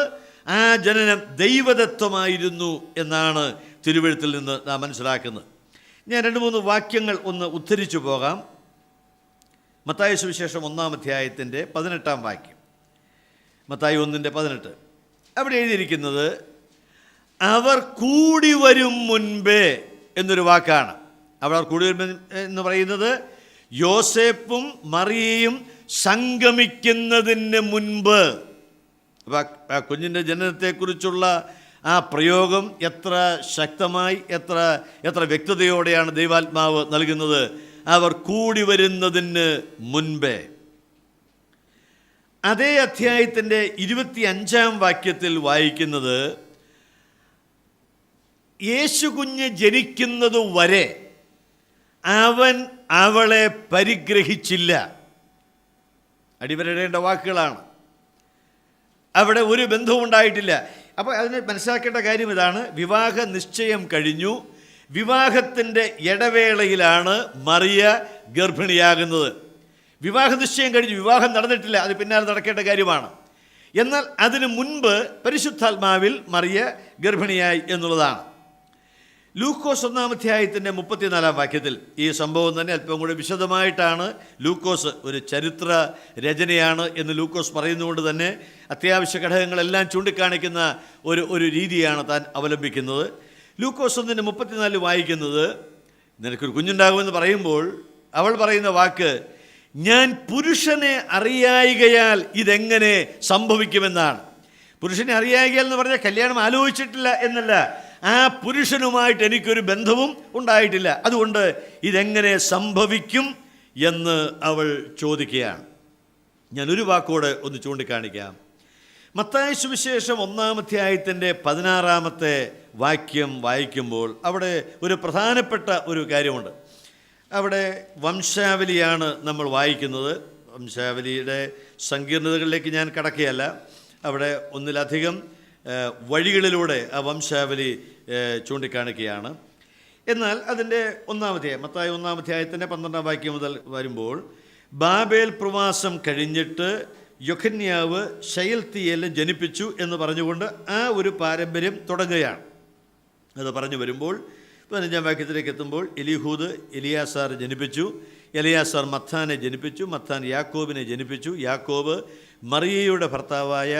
ആ ജനനം ദൈവദത്തമായിരുന്നു എന്നാണ് തിരുവെഴുത്തിൽ നിന്ന് നാം മനസ്സിലാക്കുന്നത്. ഞാൻ 2-3 വാക്യങ്ങൾ ഒന്ന് ഉദ്ധരിച്ചു പോകാം. മത്തായി സുവിശേഷം 1-ാം അധ്യായത്തിൻ്റെ 18-ാം വാക്യം. മത്തായി 1:18 അവിടെ എഴുതിയിരിക്കുന്നത് അവർ കൂടി വരും മുൻപേ എന്നൊരു വാക്കാണ്. അവർ കൂടി വരും എന്ന് പറയുന്നത് യോസേപ്പും മറിയയും സംഗമിക്കുന്നതിന് മുൻപ്. ആ കുഞ്ഞിൻ്റെ ജനനത്തെക്കുറിച്ചുള്ള ആ പ്രയോഗം എത്ര ശക്തമായി, എത്ര വ്യക്തതയോടെയാണ് ദൈവാത്മാവ് നൽകുന്നത്. അവർ കൂടി വരുന്നതിന് മുൻപേ. അതേ അധ്യായത്തിൻ്റെ 25-ാം വാക്യത്തിൽ വായിക്കുന്നത് യേശു കുഞ്ഞ് ജനിക്കുന്നത് വരെ അവൻ അവളെ പരിഗ്രഹിച്ചില്ല. അടിവരയിടേണ്ട വാക്കുകളാണ്. അവിടെ ഒരു ബന്ധവും ഉണ്ടായിട്ടില്ല. അപ്പോൾ അതിന് മനസ്സിലാക്കേണ്ട കാര്യം ഇതാണ്. വിവാഹ നിശ്ചയം കഴിഞ്ഞു. വിവാഹത്തിൻ്റെ ഇടവേളയിലാണ് മറിയ ഗർഭിണിയാകുന്നത്. വിവാഹ നിശ്ചയം കഴിഞ്ഞു, വിവാഹം നടന്നിട്ടില്ല, അത് പിന്നാലെ നടക്കേണ്ട കാര്യമാണ്. എന്നാൽ അതിനു മുൻപ് പരിശുദ്ധാത്മാവിൽ മറിയ ഗർഭിണിയായി എന്നുള്ളതാണ്. ലൂക്കോസ് 1-ാം അധ്യായത്തിൻ്റെ 34-ാം വാക്യത്തിൽ ഈ സംഭവം തന്നെ അല്പം കൂടി വിശദമായിട്ടാണ്. ലൂക്കോസ് ഒരു ചരിത്ര രചനയാണ് എന്ന് ലൂക്കോസ് പറയുന്നതുകൊണ്ട് തന്നെ അത്യാവശ്യ ഘടകങ്ങളെല്ലാം ചൂണ്ടിക്കാണിക്കുന്ന ഒരു രീതിയാണ് താൻ അവലംബിക്കുന്നത്. ലൂക്കോസ് 1:34 വായിക്കുന്നത്, നിനക്കൊരു കുഞ്ഞുണ്ടാകുമെന്ന് പറയുമ്പോൾ അവൾ പറയുന്ന വാക്ക്, ഞാൻ പുരുഷനെ അറിയായികയാൽ ഇതെങ്ങനെ സംഭവിക്കുമെന്നാണ്. പുരുഷനെ അറിയായികയാൽ എന്ന് പറഞ്ഞാൽ കല്യാണം ആലോചിച്ചിട്ടില്ല എന്നല്ല, ആ പുരുഷനുമായിട്ട് എനിക്കൊരു ബന്ധവും ഉണ്ടായിട്ടില്ല, അതുകൊണ്ട് ഇതെങ്ങനെ സംഭവിക്കും എന്ന് അവൾ ചോദിക്കുകയാണ്. ഞാനൊരു വാക്കോടെ ഒന്ന് ചൂണ്ടിക്കാണിക്കാം. മത്തായി സുവിശേഷം 1-ാം അധ്യായത്തിൻ്റെ 16-ാമത്തെ വാക്യം വായിക്കുമ്പോൾ അവിടെ ഒരു പ്രധാനപ്പെട്ട ഒരു കാര്യമുണ്ട്. അവിടെ വംശാവലിയാണ് നമ്മൾ വായിക്കുന്നത്. വംശാവലിയുടെ സങ്കീർണതകളിലേക്ക് ഞാൻ കടക്കുകയല്ല. അവിടെ ഒന്നിലധികം വഴികളിലൂടെ ആ വംശാവലി ചൂണ്ടിക്കാണിക്കുകയാണ്. എന്നാൽ അതിൻ്റെ 1-ാം അധ്യായം, മത്തായി 1-ാം അധ്യായത്തിൻ്റെ 12-ാം വാക്യം മുതൽ വരുമ്പോൾ, ബാബേൽ പ്രവാസം കഴിഞ്ഞിട്ട് യൊഖന്യാവ് ശയൽത്തിയേൽ ജനിപ്പിച്ചു എന്ന് പറഞ്ഞുകൊണ്ട് ആ ഒരു പാരമ്പര്യം തുടങ്ങുകയാണ്. അത് പറഞ്ഞു വരുമ്പോൾ 15-ാം വാക്യത്തിലേക്ക് എത്തുമ്പോൾ എലിഹൂദ് എലിയാസാർ ജനിപ്പിച്ചു, എലിയാസാർ മത്താനെ ജനിപ്പിച്ചു, മത്താൻ യാക്കോബിനെ ജനിപ്പിച്ചു, യാക്കോബ് മറിയയുടെ ഭർത്താവായ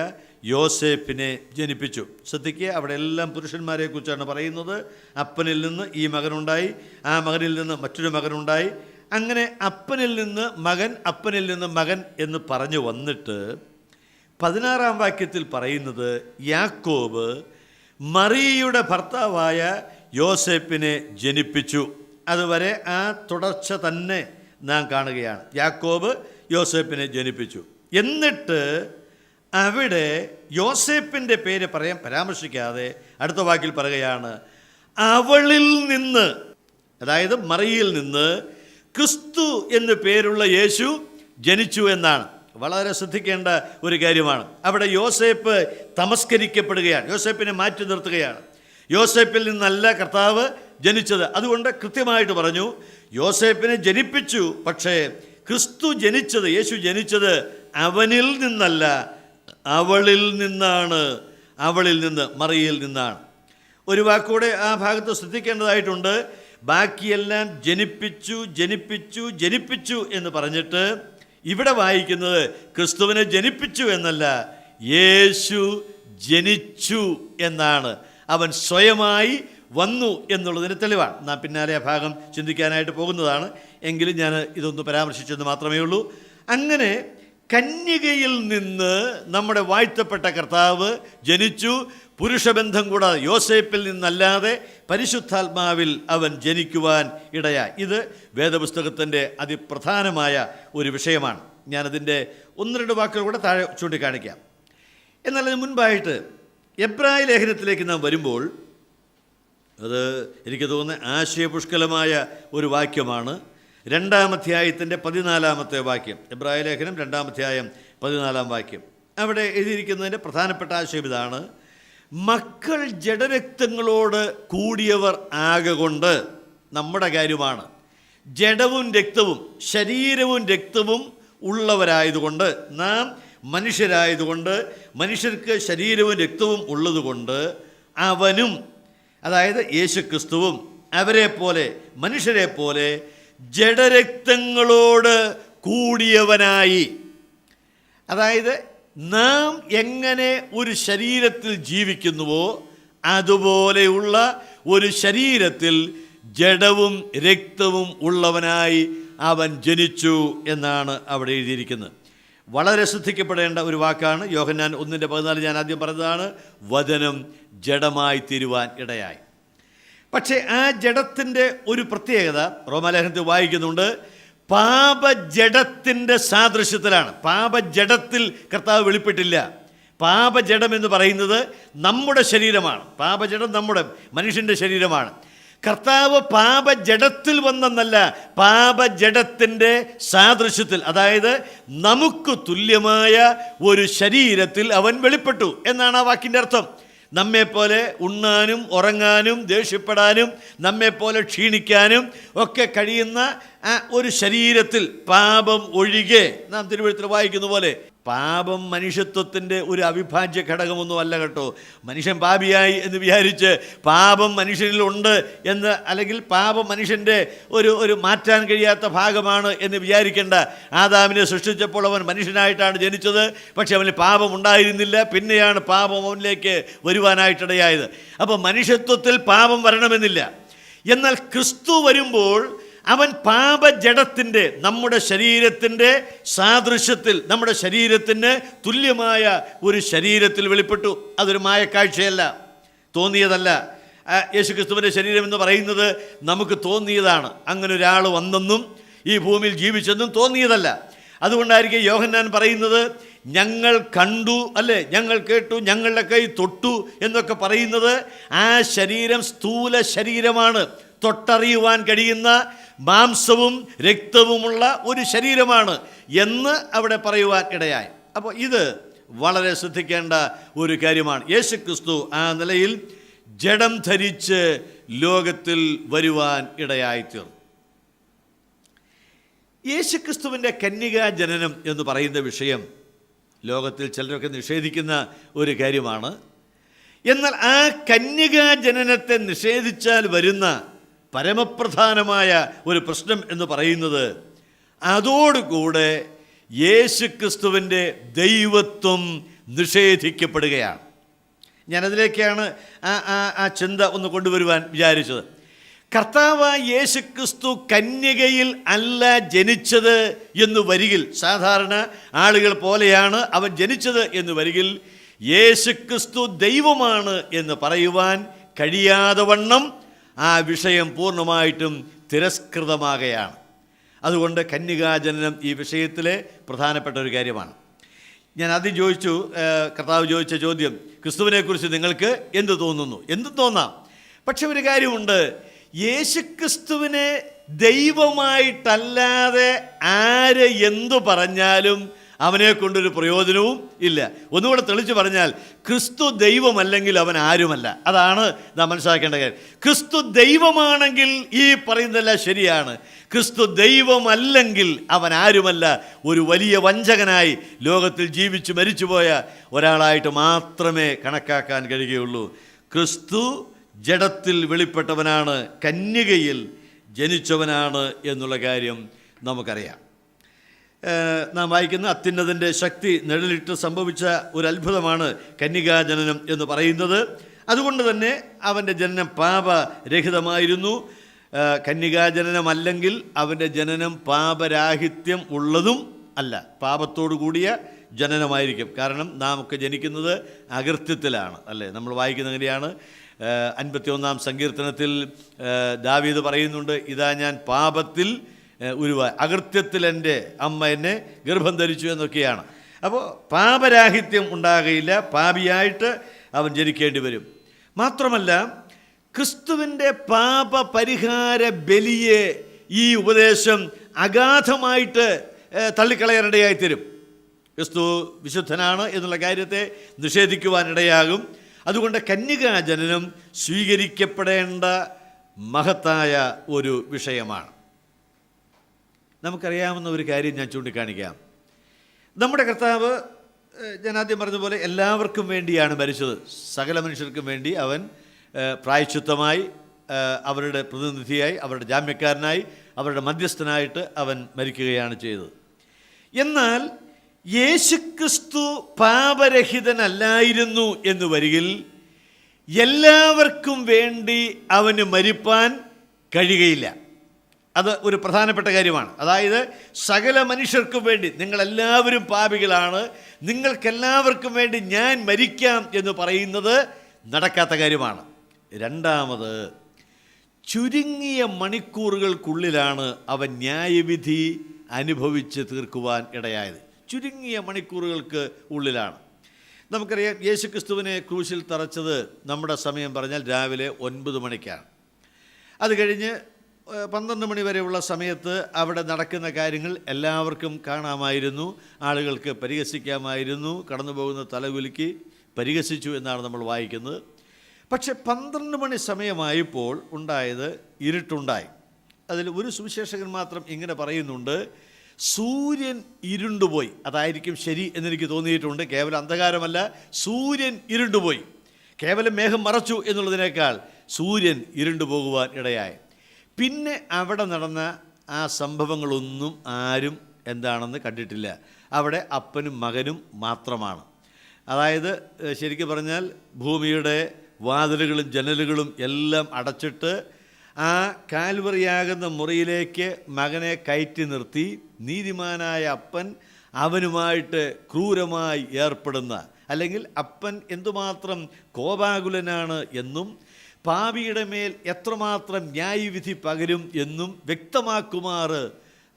യോസേപ്പിനെ ജനിപ്പിച്ചു. ശ്രദ്ധിക്കുക, അവിടെ എല്ലാം പുരുഷന്മാരെ കുറിച്ചാണ് പറയുന്നത്. അപ്പനിൽ നിന്ന് ഈ മകനുണ്ടായി, ആ മകനിൽ നിന്ന് മറ്റൊരു മകനുണ്ടായി, അങ്ങനെ അപ്പനിൽ നിന്ന് മകൻ, അപ്പനിൽ നിന്ന് മകൻ എന്ന് പറഞ്ഞു വന്നിട്ട് 16-ാം വാക്യത്തിൽ പറയുന്നത് യാക്കോബ് മറിയയുടെ ഭർത്താവായ യോസേപ്പിനെ ജനിപ്പിച്ചു. അതുവരെ ആ തുടർച്ച തന്നെ നാം കാണുകയാണ്. യാക്കോബ് യോസേപ്പിനെ ജനിപ്പിച്ചു. എന്നിട്ട് അവിടെ യോസേപ്പിൻ്റെ പേര് പരാമർശിക്കാതെ അടുത്ത വാക്കിൽ പറയുകയാണ്, അവളിൽ നിന്ന്, അതായത് മറിയയിൽ നിന്ന് ക്രിസ്തു എന്ന് പേരുള്ള യേശു ജനിച്ചു എന്നാണ്. വളരെ ശ്രദ്ധിക്കേണ്ട ഒരു കാര്യമാണ്. അവിടെ യോസേപ്പ് തമസ്കരിക്കപ്പെടുകയാണ്, യോസേപ്പിനെ മാറ്റി നിർത്തുകയാണ്. യോസേപ്പിൽ നിന്നല്ല കർത്താവ് ജനിച്ചത്. അതുകൊണ്ട് കൃത്യമായിട്ട് പറഞ്ഞു, യോസേപ്പിനെ ജനിപ്പിച്ചു, പക്ഷേ ക്രിസ്തു ജനിച്ചത്, യേശു ജനിച്ചത് അവനിൽ നിന്നല്ല, അവളിൽ നിന്നാണ്. അവളിൽ നിന്ന്, മറിയയിൽ നിന്നാണ്. ഒരു വാക്കൂടെ ആ ഭാഗത്ത് ശ്രദ്ധിക്കേണ്ടതായിട്ടുണ്ട്. ബാക്കിയെല്ലാം ജനിപ്പിച്ചു ജനിപ്പിച്ചു ജനിപ്പിച്ചു എന്ന് പറഞ്ഞിട്ട് ഇവിടെ വായിക്കുന്നത് ക്രിസ്തുവിനെ ജനിപ്പിച്ചു എന്നല്ല, യേശു ജനിച്ചു എന്നാണ്. അവൻ സ്വയമായി വന്നു എന്നുള്ളതിന് തെളിവാണ്. നാം പിന്നാലെ ആ ഭാഗം ചിന്തിക്കാനായിട്ട് പോകുന്നതാണ്. എങ്കിലും ഞാൻ ഇതൊന്ന് പരാമർശിച്ചെന്ന് മാത്രമേ ഉള്ളൂ. അങ്ങനെ കന്യകയിൽ നിന്ന് നമ്മുടെ വാഴ്ത്തപ്പെട്ട കർത്താവ് ജനിച്ചു. പുരുഷബന്ധം കൂടാതെ, യോസേപ്പിൽ നിന്നല്ലാതെ പരിശുദ്ധാത്മാവിൽ അവൻ ജനിക്കുവാൻ ഇടയായി. ഇത് വേദപുസ്തകത്തിൻ്റെ അതിപ്രധാനമായ ഒരു വിഷയമാണ്. ഞാനതിൻ്റെ 1-2 വാക്കുകൾ കൂടെ താഴെ ചൂണ്ടിക്കാണിക്കാം. എന്നാൽ അതിന് മുൻപായിട്ട് എബ്രായ ലേഖനത്തിലേക്ക് നാം വരുമ്പോൾ, അത് എനിക്ക് തോന്നുന്നത് ആശയപുഷ്കലമായ ഒരു വാക്യമാണ്. 2-ാം അധ്യായത്തിൻ്റെ 14-ാമത്തെ വാക്യം. എബ്രായ ലേഖനം 2-ാം അധ്യായം 14-ാം വാക്യം. അവിടെ എഴുതിയിരിക്കുന്നതിൻ്റെ പ്രധാനപ്പെട്ട ആശയം ഇതാണ്: മക്കൾ ജഡരക്തങ്ങളോട് കൂടിയവർ ആകൊണ്ട്, നമ്മുടെ കാര്യമാണ്, ജഡവും രക്തവും ശരീരവും രക്തവും ഉള്ളവരായതുകൊണ്ട്, നാം മനുഷ്യരായതുകൊണ്ട്, മനുഷ്യർക്ക് ശരീരവും രക്തവും ഉള്ളതുകൊണ്ട്, അവനും, അതായത് യേശുക്രിസ്തുവും അവരെ പോലെ, മനുഷ്യരെ പോലെ ജഡരക്തങ്ങളോട് കൂടിയവനായി. അതായത് നാം എങ്ങനെ ഒരു ശരീരത്തിൽ ജീവിക്കുന്നുവോ അതുപോലെയുള്ള ഒരു ശരീരത്തിൽ ജഡവും രക്തവും ഉള്ളവനായി അവൻ ജനിച്ചു എന്നാണ് അവിടെ എഴുതിയിരിക്കുന്നത്. വളരെ ശ്രദ്ധിക്കപ്പെടേണ്ട ഒരു വാക്കാണ്. യോഹന്നാൻ 1:14 ഞാൻ ആദ്യം പറഞ്ഞതാണ്, വചനം ജഡമായി തീരുവാൻ ഇടയായി. പക്ഷേ ആ ജഡത്തിൻ്റെ ഒരു പ്രത്യേകത റോമാലേഖനത്തിൽ വായിക്കുന്നുണ്ട്. പാപജഡത്തിൻ്റെ സാദൃശ്യത്തിലാണ്. പാപജഡത്തിൽ കർത്താവ് വെളിപ്പെട്ടില്ല. പാപജഡം എന്ന് പറയുന്നത് നമ്മുടെ ശരീരമാണ്. പാപജഡം നമ്മുടെ മനുഷ്യൻ്റെ ശരീരമാണ്. കർത്താവ് പാപജഡത്തിൽ വന്നെന്നല്ല, പാപജഡത്തിൻ്റെ സാദൃശ്യത്തിൽ, അതായത് നമുക്ക് തുല്യമായ ഒരു ശരീരത്തിൽ അവൻ വെളിപ്പെട്ടു എന്നാണ് ആ വാക്കിൻ്റെ അർത്ഥം. നമ്മെപ്പോലെ ഉണ്ണാനും ഉറങ്ങാനും ദേഷ്യപ്പെടാനും നമ്മെപ്പോലെ ക്ഷീണിക്കാനും ഒക്കെ കഴിയുന്ന ആ ഒരു ശരീരത്തിൽ, പാപം ഒഴികെ, നാം തിരുവെഴുത്തിൽ വായിക്കുന്ന പോലെ, പാപം മനുഷ്യത്വത്തിൻ്റെ ഒരു അവിഭാജ്യ ഘടകമൊന്നും അല്ല കേട്ടോ. മനുഷ്യൻ പാപിയായി എന്ന് വിചാരിച്ച് പാപം മനുഷ്യനിലുണ്ട് എന്ന്, അല്ലെങ്കിൽ പാപം മനുഷ്യൻ്റെ ഒരു മാറ്റാൻ കഴിയാത്ത ഭാഗമാണ് എന്ന് വിചാരിക്കേണ്ട. ആദാമിനെ സൃഷ്ടിച്ചപ്പോൾ അവൻ മനുഷ്യനായിട്ടാണ് ജനിച്ചത്. പക്ഷെ അവന് പാപം ഉണ്ടായിരുന്നില്ല. പിന്നെയാണ് പാപം അവനിലേക്ക് വരുവാനായിട്ടിടയായത്. അപ്പോൾ മനുഷ്യത്വത്തിൽ പാപം വരണമെന്നില്ല. എന്നാൽ ക്രിസ്തു വരുമ്പോൾ അവൻ പാപജഡത്തിൻ്റെ, നമ്മുടെ ശരീരത്തിൻ്റെ സാദൃശ്യത്തിൽ, നമ്മുടെ ശരീരത്തിന് തുല്യമായ ഒരു ശരീരത്തിൽ വെളിപ്പെട്ടു. അതൊരു മായക്കാഴ്ചയല്ല, തോന്നിയതല്ല. യേശുക്രിസ്തുവിൻ്റെ ശരീരം എന്ന് പറയുന്നത് നമുക്ക് തോന്നിയതാണ്. അങ്ങനെ ഒരാൾ വന്നെന്നും ഈ ഭൂമിയിൽ ജീവിച്ചെന്നും തോന്നിയതല്ല. അതുകൊണ്ടായിരിക്കും യോഹന്നാൻ പറയുന്നത്, ഞങ്ങൾ കണ്ടു, അല്ലേ, ഞങ്ങൾ കേട്ടു, ഞങ്ങളുടെ കൈ തൊട്ടു എന്നൊക്കെ പറയുന്നത് ആ ശരീരം സ്ഥൂല ശരീരമാണ്. തൊട്ടറിയുവാൻ കഴിയുന്ന മാംസവും രക്തവുമുള്ള ഒരു ശരീരമാണ് എന്ന് അവിടെ പറയുവാൻ ഇടയായി. അപ്പോൾ ഇത് വളരെ ശ്രദ്ധിക്കേണ്ട ഒരു കാര്യമാണ്. യേശുക്രിസ്തു ആ നിലയിൽ ജഡം ധരിച്ച് ലോകത്തിൽ വരുവാൻ ഇടയായിത്തീർന്നു. യേശുക്രിസ്തുവിൻ്റെ കന്യകാ ജനനം എന്ന് പറയുന്ന വിഷയം ലോകത്തിൽ ചിലരൊക്കെ നിഷേധിക്കുന്ന ഒരു കാര്യമാണ്. എന്നാൽ ആ കന്യകാ ജനനത്തെ നിഷേധിച്ചാൽ വരുന്ന പരമപ്രധാനമായ ഒരു പ്രശ്നം എന്ന് പറയുന്നത്, അതോടുകൂടെ യേശുക്രിസ്തുവിൻ്റെ ദൈവത്വം നിഷേധിക്കപ്പെടുകയാണ്. ഞാനതിലേക്കാണ് ആ ചിന്ത ഒന്ന് കൊണ്ടുവരുവാൻ വിചാരിച്ചത്. കർത്താവായ യേശുക്രിസ്തു കന്യകയിൽ അല്ല ജനിച്ചത് എന്ന് വരികിൽ, സാധാരണ ആളുകൾ പോലെയാണ് അവൻ ജനിച്ചത് എന്ന് വരികിൽ, യേശുക്രിസ്തു ദൈവമാണ് എന്ന് പറയുവാൻ കഴിയാതെ വണ്ണം ആ വിഷയം പൂർണ്ണമായിട്ടും തിരസ്കൃതമാകുകയാണ്. അതുകൊണ്ട് കന്യകാജനനം ഈ വിഷയത്തിലെ പ്രധാനപ്പെട്ട ഒരു കാര്യമാണ്. ഞാൻ ആദ്യം ചോദിച്ചു, കർത്താവ് ചോദിച്ച ചോദ്യം, ക്രിസ്തുവിനെക്കുറിച്ച് നിങ്ങൾക്ക് എന്ത് തോന്നുന്നു? എന്തും തോന്നാം. പക്ഷെ ഒരു കാര്യമുണ്ട്, യേശുക്രിസ്തുവിനെ ദൈവമായിട്ടല്ലാതെ ആര് എന്തു പറഞ്ഞാലും അവനെ കൊണ്ടൊരു പ്രയോജനവും ഇല്ല. ഒന്നുകൂടെ തെളിച്ച് പറഞ്ഞാൽ, ക്രിസ്തു ദൈവമല്ലെങ്കിൽ അവൻ ആരുമല്ല. അതാണ് നാം മനസ്സിലാക്കേണ്ട കാര്യം. ക്രിസ്തു ദൈവമാണെങ്കിൽ ഈ പറയുന്നതെല്ലാം ശരിയാണ്. ക്രിസ്തു ദൈവമല്ലെങ്കിൽ അവൻ ആരുമല്ല. ഒരു വലിയ വഞ്ചകനായി ലോകത്തിൽ ജീവിച്ച് മരിച്ചുപോയ ഒരാളായിട്ട് മാത്രമേ കണക്കാക്കാൻ കഴിയുകയുള്ളൂ. ക്രിസ്തു ജഡത്തിൽ വെളിപ്പെട്ടവനാണ്, കന്യകയിൽ ജനിച്ചവനാണ് എന്നുള്ള കാര്യം നമുക്കറിയാം. നാം വായിക്കുന്ന അത്യുന്നതൻ്റെ ശക്തി നിഴലിട്ട് സംഭവിച്ച ഒരു അത്ഭുതമാണ് കന്യകാജനനം എന്ന് പറയുന്നത്. അതുകൊണ്ട് തന്നെ അവൻ്റെ ജനനം പാപരഹിതമായിരുന്നു. കന്യകാജനനമല്ലെങ്കിൽ അവൻ്റെ ജനനം പാപരാഹിത്യം ഉള്ളതും അല്ല, പാപത്തോടു കൂടിയ ജനനമായിരിക്കും. കാരണം നാം ഒക്കെ ജനിക്കുന്നത് അകൃത്യത്തിലാണ്, അല്ലേ? നമ്മൾ വായിക്കുന്ന എങ്ങനെയാണ്? 51-ാം സങ്കീർത്തനത്തിൽ ദാവീദ് പറയുന്നുണ്ട്, ഇതാ ഞാൻ പാപത്തിൽ അകൃത്യത്തിൽ എൻ്റെ അമ്മ എന്നെ ഗർഭം ധരിച്ചു എന്നൊക്കെയാണ്. അപ്പോൾ പാപരാഹിത്യം ഉണ്ടാകുകയില്ല, പാപിയായിട്ട് അവൻ ജനിക്കേണ്ടി വരും. മാത്രമല്ല, ക്രിസ്തുവിൻ്റെ പാപപരിഹാര ബലിയെ ഈ ഉപദേശം അഗാധമായിട്ട് തള്ളിക്കളയാനിടയായിത്തരും. ക്രിസ്തു വിശുദ്ധനാണ് എന്നുള്ള കാര്യത്തെ നിഷേധിക്കുവാനിടയാകും. അതുകൊണ്ട് കന്യകാജനനം സ്വീകരിക്കപ്പെടേണ്ട മഹത്തായ ഒരു വിഷയമാണ്. നമുക്കറിയാവുന്ന ഒരു കാര്യം ഞാൻ ചൂണ്ടിക്കാണിക്കാം. നമ്മുടെ കർത്താവ്, ഞാൻ ആദ്യം പറഞ്ഞതുപോലെ, എല്ലാവർക്കും വേണ്ടിയാണ് മരിച്ചത്. സകല മനുഷ്യർക്കും വേണ്ടി അവൻ പ്രായശ്ചിത്തമായി, അവരുടെ പ്രതിനിധിയായി, അവരുടെ ജാമ്യക്കാരനായി, അവരുടെ മധ്യസ്ഥനായിട്ട് അവൻ മരിക്കുകയാണ് ചെയ്തത്. എന്നാൽ യേശുക്രിസ്തു പാപരഹിതനല്ലായിരുന്നു എന്ന് വരികിൽ എല്ലാവർക്കും വേണ്ടി അവന് മരിപ്പാൻ കഴിയുകയില്ല. അത് ഒരു പ്രധാനപ്പെട്ട കാര്യമാണ്. അതായത് സകല മനുഷ്യർക്കും വേണ്ടി, നിങ്ങളെല്ലാവരും പാപികളാണ്, നിങ്ങൾക്കെല്ലാവർക്കും വേണ്ടി ഞാൻ മരിക്കാം എന്ന് പറയുന്നത് നടക്കാത്ത കാര്യമാണ്. രണ്ടാമത്, ചുരുങ്ങിയ മണിക്കൂറുകൾക്കുള്ളിലാണ് അവൻ ന്യായവിധി അനുഭവിച്ച് തീർക്കുവാൻ ഇടയായത്. ചുരുങ്ങിയ മണിക്കൂറുകൾക്ക് ഉള്ളിലാണ്. നമുക്കറിയാം, യേശുക്രിസ്തുവിനെ ക്രൂശിൽ തറച്ചത് നമ്മുടെ സമയം പറഞ്ഞാൽ രാവിലെ 9 മണിക്കാണ്. അത് കഴിഞ്ഞ് 12 മണി വരെയുള്ള സമയത്ത് അവിടെ നടക്കുന്ന കാര്യങ്ങൾ എല്ലാവർക്കും കാണാമായിരുന്നു, ആളുകൾക്ക് പരിഹസിക്കാമായിരുന്നു. കടന്നു പോകുന്ന തലകുലുക്കി പരിഹസിച്ചു എന്നാണ് നമ്മൾ വായിക്കുന്നത്. പക്ഷെ 12 മണി സമയമായപ്പോൾ ഉണ്ടായത് ഇരുട്ടുണ്ടായി. അതിൽ ഒരു സുവിശേഷകൻ മാത്രം ഇങ്ങനെ പറയുന്നുണ്ട്, സൂര്യൻ ഇരുണ്ടുപോയി. അതായിരിക്കും ശരി എന്നെനിക്ക് തോന്നിയിട്ടുണ്ട്. കേവലം അന്ധകാരമല്ല, സൂര്യൻ ഇരുണ്ടുപോയി. കേവലം മേഘം മറച്ചു എന്നുള്ളതിനേക്കാൾ സൂര്യൻ ഇരുണ്ടുപോകുവാൻ ഇടയായി. പിന്നെ അവിടെ നടന്ന ആ സംഭവങ്ങളൊന്നും ആരും എന്താണെന്ന് കണ്ടിട്ടില്ല. അവിടെ അപ്പനും മകനും മാത്രമാണ്. അതായത് ശരിക്കും പറഞ്ഞാൽ ഭൂമിയുടെ വാതിലുകളും ജനലുകളും എല്ലാം അടച്ചിട്ട് ആ കാൽവറിയാകുന്ന മുറിയിലേക്ക് മകനെ കയറ്റി നിർത്തി നീതിമാനായ അപ്പൻ അവനുമായിട്ട് ക്രൂരമായി ഏർപ്പെടുന്ന, അല്ലെങ്കിൽ അപ്പൻ എന്തുമാത്രം കോപാകുലനാണ് എന്നും പാപിയുടെ മേൽ എത്രമാത്രം ന്യായവിധി പകരും എന്നും വ്യക്തമാക്കുമാറ്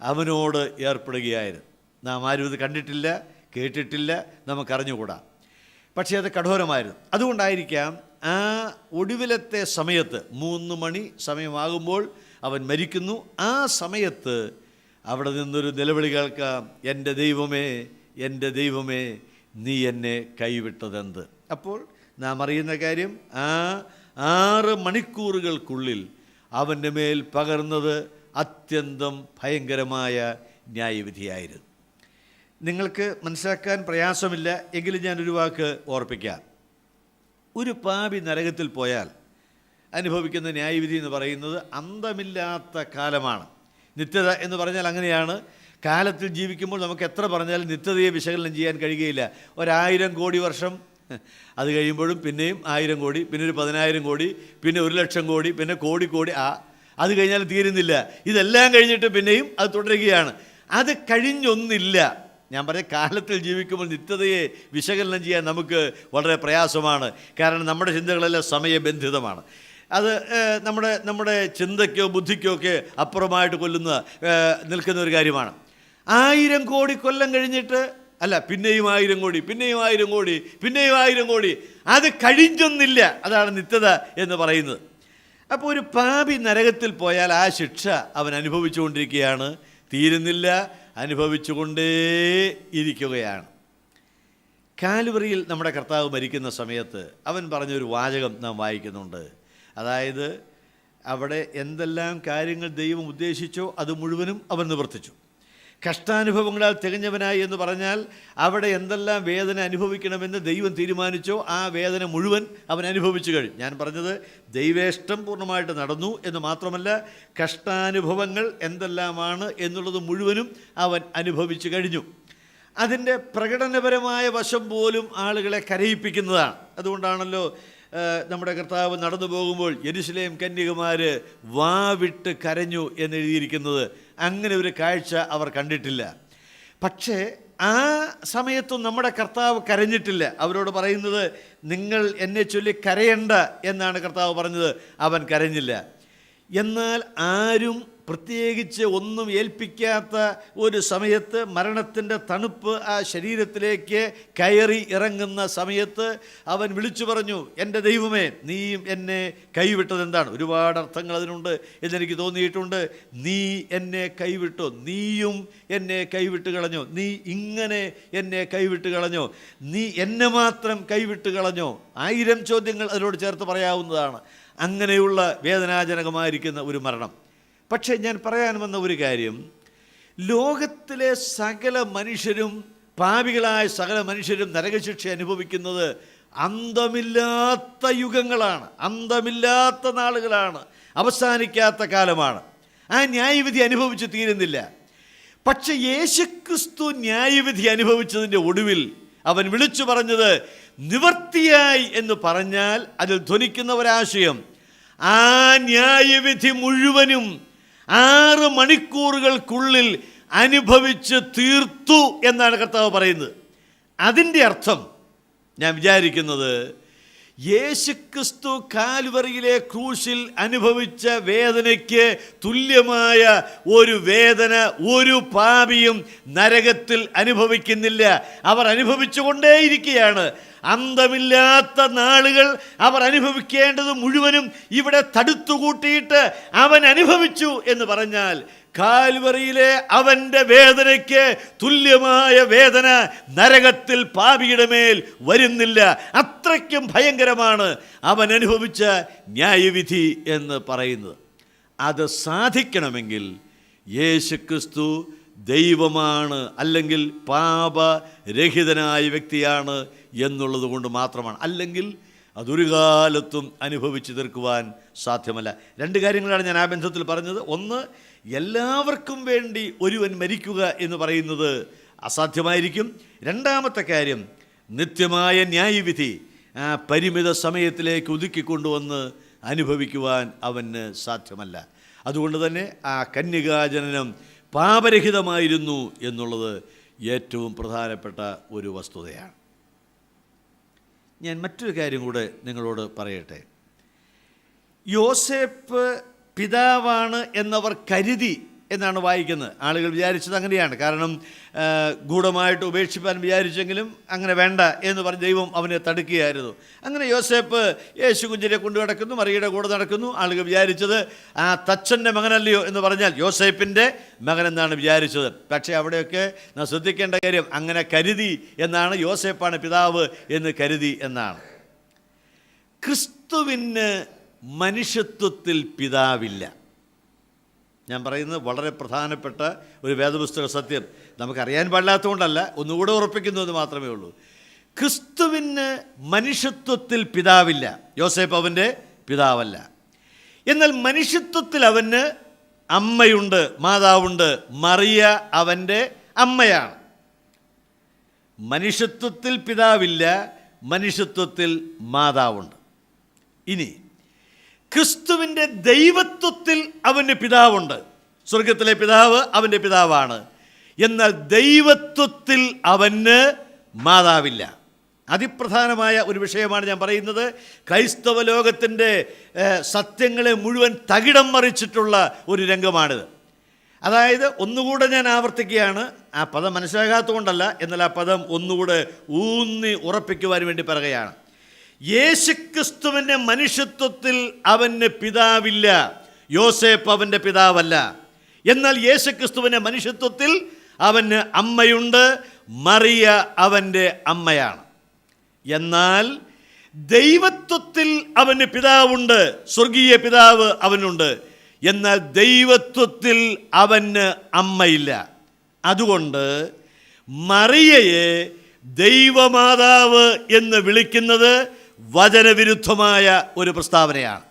അവനോട് ഏർപ്പെടുകയായിരുന്നു. നാം ആരും ഇത് കണ്ടിട്ടില്ല, കേട്ടിട്ടില്ല, നമുക്കറിഞ്ഞുകൂടാ. പക്ഷേ അത് കഠോരമായിരുന്നു. അതുകൊണ്ടായിരിക്കാം ആ ഒടുവിലത്തെ സമയത്ത് 3 മണി സമയമാകുമ്പോൾ അവൻ മരിക്കുന്നു. ആ സമയത്ത് അവിടെ നിന്നൊരു നിലവിളി കേൾക്കാം, എൻ്റെ ദൈവമേ, എൻ്റെ ദൈവമേ, നീ എന്നെ കൈവിട്ടതെന്ത്. അപ്പോൾ നാം അറിയുന്ന കാര്യം, ആ 6 മണിക്കൂറുകൾക്കുള്ളിൽ അവൻ്റെ മേൽ പകർന്നത് അത്യന്തം ഭയങ്കരമായ ന്യായവിധിയായിരുന്നു. നിങ്ങൾക്ക് മനസ്സിലാക്കാൻ പ്രയാസമില്ല എങ്കിലും ഞാനൊരു വാക്ക് ഓർപ്പിക്കാം. ഒരു പാപി നരകത്തിൽ പോയാൽ അനുഭവിക്കുന്ന ന്യായവിധി എന്ന് പറയുന്നത് അന്തമില്ലാത്ത കാലമാണ്. നിത്യത എന്ന് പറഞ്ഞാൽ അങ്ങനെയാണ്. കാലത്തിൽ ജീവിക്കുമ്പോൾ നമുക്ക് എത്ര പറഞ്ഞാലും നിത്യതയെ വിശകലനം ചെയ്യാൻ കഴിയുകയില്ല. 1000 കോടി വർഷം, അത് കഴിയുമ്പോഴും പിന്നെയും 1000 കോടി, പിന്നെ ഒരു 10,000 കോടി, പിന്നെ 1,00,000 കോടി, പിന്നെ കോടി കോടി, അത് കഴിഞ്ഞാൽ തീരുന്നില്ല. ഇതെല്ലാം കഴിഞ്ഞിട്ട് പിന്നെയും അത് തുടരുകയാണ്. അത് കഴിഞ്ഞൊന്നില്ല. ഞാൻ പറഞ്ഞ കാലത്തിൽ ജീവിക്കുമ്പോൾ നിത്യതയെ വിശകലനം ചെയ്യാൻ നമുക്ക് വളരെ പ്രയാസമാണ്. കാരണം നമ്മുടെ ചിന്തകളെല്ലാം സമയബന്ധിതമാണ്. അത് നമ്മുടെ ചിന്തയ്ക്കോ ബുദ്ധിക്കോ ഒക്കെ അപ്പുറമായിട്ട് നിൽക്കുന്ന ഒരു കാര്യമാണ്. 1000 കോടി കൊല്ലം കഴിഞ്ഞിട്ട് അല്ല, പിന്നെയും 1000 കോടി, പിന്നെയും 1000 കോടി, പിന്നെയും 1000 കോടി, അത് കഴിഞ്ഞൊന്നില്ല. അതാണ് നിത്യത എന്ന് പറയുന്നത്. അപ്പോൾ ഒരു പാപി നരകത്തിൽ പോയാൽ ആ ശിക്ഷ അവൻ അനുഭവിച്ചുകൊണ്ടിരിക്കുകയാണ്, തീരുന്നില്ല. അനുഭവിച്ചുകൊണ്ടേ ഇരിക്കുകയാണ്. കാൽവറിയിൽ നമ്മുടെ കർത്താവ് മരിക്കുന്ന സമയത്ത് അവൻ പറഞ്ഞൊരു വാചകം നാം വായിക്കുന്നുണ്ട്. അതായത് അവിടെ എന്തെല്ലാം കാര്യങ്ങൾ ദൈവം ഉദ്ദേശിച്ചോ അത് മുഴുവനും അവൻ നിവർത്തിച്ചു. കഷ്ടാനുഭവങ്ങളാൽ തികഞ്ഞവനായി എന്ന് പറഞ്ഞാൽ അവിടെ എന്തെല്ലാം വേദന അനുഭവിക്കണമെന്ന് ദൈവം തീരുമാനിച്ചോ ആ വേദന മുഴുവൻ അവൻ അനുഭവിച്ചു കഴിഞ്ഞു. ഞാൻ പറഞ്ഞത് ദൈവേഷ്ടം പൂർണ്ണമായിട്ട് നടന്നു എന്ന് മാത്രമല്ല, കഷ്ടാനുഭവങ്ങൾ എന്തെല്ലാമാണ് എന്നുള്ളത് മുഴുവനും അവൻ അനുഭവിച്ചു കഴിഞ്ഞു. അതിൻ്റെ പ്രകടനപരമായ വശം പോലും ആളുകളെ കരയിപ്പിക്കുന്നതാണ്. അതുകൊണ്ടാണല്ലോ നമ്മുടെ കർത്താവ് നടന്നു പോകുമ്പോൾ യെരുശലേം കന്യകമാർ വാവിട്ട് കരഞ്ഞു എന്നെഴുതിയിരിക്കുന്നത്. അങ്ങനെ ഒരു കാഴ്ച അവർ കണ്ടിട്ടില്ല. പക്ഷേ ആ സമയത്തും നമ്മുടെ കർത്താവ് കരഞ്ഞിട്ടില്ല. അവരോട് പറയുന്നത് നിങ്ങൾ എന്നെ ചൊല്ലി കരയണ്ട എന്നാണ് കർത്താവ് പറഞ്ഞത്. അവൻ കരഞ്ഞില്ല. എന്നാൽ ആരും പ്രത്യേകിച്ച് ഒന്നും ഏൽപ്പിക്കാത്ത ഒരു സമയത്ത്, മരണത്തിൻ്റെ തണുപ്പ് ആ ശരീരത്തിലേക്ക് കയറി ഇറങ്ങുന്ന സമയത്ത് അവൻ വിളിച്ചു പറഞ്ഞു, എൻ്റെ ദൈവമേ, നീയും എന്നെ കൈവിട്ടത് എന്താണ്? ഒരുപാട് അർത്ഥങ്ങൾ അതിനുണ്ട് എന്നെനിക്ക് തോന്നിയിട്ടുണ്ട്. നീ എന്നെ കൈവിട്ടോ? നീയും എന്നെ കൈവിട്ട് കളഞ്ഞോ? നീ ഇങ്ങനെ എന്നെ കൈവിട്ട് കളഞ്ഞോ? നീ എന്നെ മാത്രം കൈവിട്ട് കളഞ്ഞോ? 1000 ചോദ്യങ്ങൾ അതിനോട് ചേർത്ത് പറയാവുന്നതാണ്. അങ്ങനെയുള്ള വേദനാജനകമായിരിക്കുന്ന ഒരു മരണം. പക്ഷേ ഞാൻ പറയാൻ വന്ന ഒരു കാര്യം, ലോകത്തിലെ സകല മനുഷ്യരും, പാപികളായ സകല മനുഷ്യരും നരകശിക്ഷ അനുഭവിക്കുന്നത് അന്തമില്ലാത്ത യുഗങ്ങളാണ്, അന്തമില്ലാത്ത നാളുകളാണ്, അവസാനിക്കാത്ത കാലമാണ്. ആ ന്യായവിധി അനുഭവിച്ച് തീരുന്നില്ല. പക്ഷെ യേശുക്രിസ്തു ന്യായവിധി അനുഭവിച്ചതിൻ്റെ ഒടുവിൽ അവൻ വിളിച്ചു പറഞ്ഞത് നിവർത്തിയായി എന്ന് പറഞ്ഞാൽ അതിൽ ധ്വനിക്കുന്ന ഒരാശയം, ആ ന്യായവിധി മുഴുവനും 6 മണിക്കൂറുകൾക്കുള്ളിൽ അനുഭവിച്ച് തീർത്തു എന്നാണ് കർത്താവ് പറയുന്നത്. അതിൻ്റെ അർത്ഥം ഞാൻ വിചാരിക്കുന്നത്, യേശുക്രിസ്തു കാൽവറിയിലെ ക്രൂശിൽ അനുഭവിച്ച വേദനയ്ക്ക് തുല്യമായ ഒരു വേദന ഒരു പാപിയും നരകത്തിൽ അനുഭവിക്കുന്നില്ല. അവർ അനുഭവിച്ചുകൊണ്ടേയിരിക്കുകയാണ്. അന്തമില്ലാത്ത നാളുകൾ അവർ അനുഭവിക്കേണ്ടത് മുഴുവനും ഇവിടെ തടുത്തുകൂട്ടിയിട്ട് അവൻ അനുഭവിച്ചു എന്ന് പറഞ്ഞാൽ, കാൽവറിയിലെ അവൻ്റെ വേദനയ്ക്ക് തുല്യമായ വേദന നരകത്തിൽ പാപിയുടെ മേൽ വരുന്നില്ല. അത്രയ്ക്കും ഭയങ്കരമാണ് അവൻ അനുഭവിച്ച ന്യായവിധി എന്ന് പറയുന്നത്. അത് സാധിക്കണമെങ്കിൽ യേശുക്രിസ്തു ദൈവമാണ്, അല്ലെങ്കിൽ പാപരഹിതനായ വ്യക്തിയാണ് എന്നുള്ളത് കൊണ്ട് മാത്രമാണ്. അല്ലെങ്കിൽ അതൊരു കാലത്തും അനുഭവിച്ചു തീർക്കുവാൻ സാധ്യമല്ല. 2 കാര്യങ്ങളാണ് ഞാൻ ആ ബന്ധത്തിൽ പറഞ്ഞത്. ഒന്ന്, എല്ലാവർക്കും വേണ്ടി ഒരുവൻ മരിക്കുക എന്ന് പറയുന്നത് അസാധ്യമായിരിക്കും. 2ാമത്തെ കാര്യം, നിത്യമായ ന്യായവിധി ആ പരിമിത സമയത്തിലേക്ക് ഒതുക്കിക്കൊണ്ടുവന്ന് അനുഭവിക്കുവാൻ അവന് സാധ്യമല്ല. അതുകൊണ്ട് തന്നെ ആ കന്യകാജനനം പാപരഹിതമായിരുന്നു എന്നുള്ളത് ഏറ്റവും പ്രധാനപ്പെട്ട ഒരു വസ്തുതയാണ്. ഞാൻ മറ്റൊരു കാര്യം കൂടെ നിങ്ങളോട് പറയട്ടെ. യോസേപ്പ് പിതാവാണ് എന്നവർ കരുതി എന്നാണ് വായിക്കുന്നത്. ആളുകൾ വിചാരിച്ചത് അങ്ങനെയാണ്. കാരണം ഗൂഢമായിട്ട് ഉപേക്ഷിപ്പാൻ വിചാരിച്ചെങ്കിലും അങ്ങനെ വേണ്ട എന്ന് പറഞ്ഞ് ദൈവം അവനെ തടുക്കുകയായിരുന്നു. അങ്ങനെ യോസേപ്പ് യേശു കുഞ്ഞിനെ കൊണ്ടു നടക്കുന്നു, മറിയുടെ കൂടെ നടക്കുന്നു. ആളുകൾ വിചാരിച്ചത് ആ തച്ചൻ്റെ മകനല്ലയോ എന്ന് പറഞ്ഞാൽ യോസേപ്പിൻ്റെ മകൻ എന്നാണ് വിചാരിച്ചത്. പക്ഷേ അവിടെയൊക്കെ നാം ശ്രദ്ധിക്കേണ്ട കാര്യം, അങ്ങനെ കരുതി എന്നാണ്, യോസേപ്പാണ് പിതാവ് എന്ന് കരുതി എന്നാണ്. ക്രിസ്തുവിന് മനുഷ്യത്വത്തിൽ പിതാവില്ല. ഞാൻ പറയുന്നത് വളരെ പ്രധാനപ്പെട്ട ഒരു വേദപുസ്തക സത്യം. നമുക്കറിയാൻ പാടില്ലാത്തതുകൊണ്ടല്ല, ഒന്നുകൂടെ ഉറപ്പിക്കുന്നു എന്ന് മാത്രമേ ഉള്ളൂ. ക്രിസ്തുവിന് മനുഷ്യത്വത്തിൽ പിതാവില്ല. യോസേപ്പ് അവൻ്റെ പിതാവല്ല. എന്നാൽ മനുഷ്യത്വത്തിൽ അവന് അമ്മയുണ്ട്, മാതാവുണ്ട്. മറിയ അവൻ്റെ അമ്മയാണ്. മനുഷ്യത്വത്തിൽ പിതാവില്ല, മനുഷ്യത്വത്തിൽ മാതാവുണ്ട്. ഇനി ക്രിസ്തുവിൻ്റെ ദൈവത്വത്തിൽ അവന് പിതാവുണ്ട്. സ്വർഗത്തിലെ പിതാവ് അവൻ്റെ പിതാവാണ്. എന്നാൽ ദൈവത്വത്തിൽ അവന് മാതാവില്ല. അതിപ്രധാനമായ ഒരു വിഷയമാണ് ഞാൻ പറയുന്നത്. ക്രൈസ്തവ ലോകത്തിൻ്റെ സത്യങ്ങളെ മുഴുവൻ തകിടം മറിച്ചിട്ടുള്ള ഒരു രംഗമാണിത്. അതായത്, ഒന്നുകൂടെ ഞാൻ ആവർത്തിക്കുകയാണ്, ആ പദം മനസ്സിലാകാത്തതുകൊണ്ടല്ല, എന്നാൽ ആ പദം ഒന്നുകൂടെ ഊന്നി ഉറപ്പിക്കുവാൻ വേണ്ടി പറയുകയാണ്. യേശുക്രിസ്തുവിൻ്റെ മനുഷ്യത്വത്തിൽ അവന് പിതാവില്ല. യോസേപ്പ് അവൻ്റെ പിതാവല്ല. എന്നാൽ യേശുക്രിസ്തുവിൻ്റെ മനുഷ്യത്വത്തിൽ അവന് അമ്മയുണ്ട്, മറിയ അവൻ്റെ അമ്മയാണ്. എന്നാൽ ദൈവത്വത്തിൽ അവന് പിതാവുണ്ട്, സ്വർഗീയ പിതാവ് അവനുണ്ട്. എന്നാൽ ദൈവത്വത്തിൽ അവന് അമ്മയില്ല. അതുകൊണ്ട് മറിയയെ ദൈവമാതാവ് എന്ന് വിളിക്കുന്നത് വചനവിരുദ്ധമായ ഒരു പ്രസ്താവനയാണ്.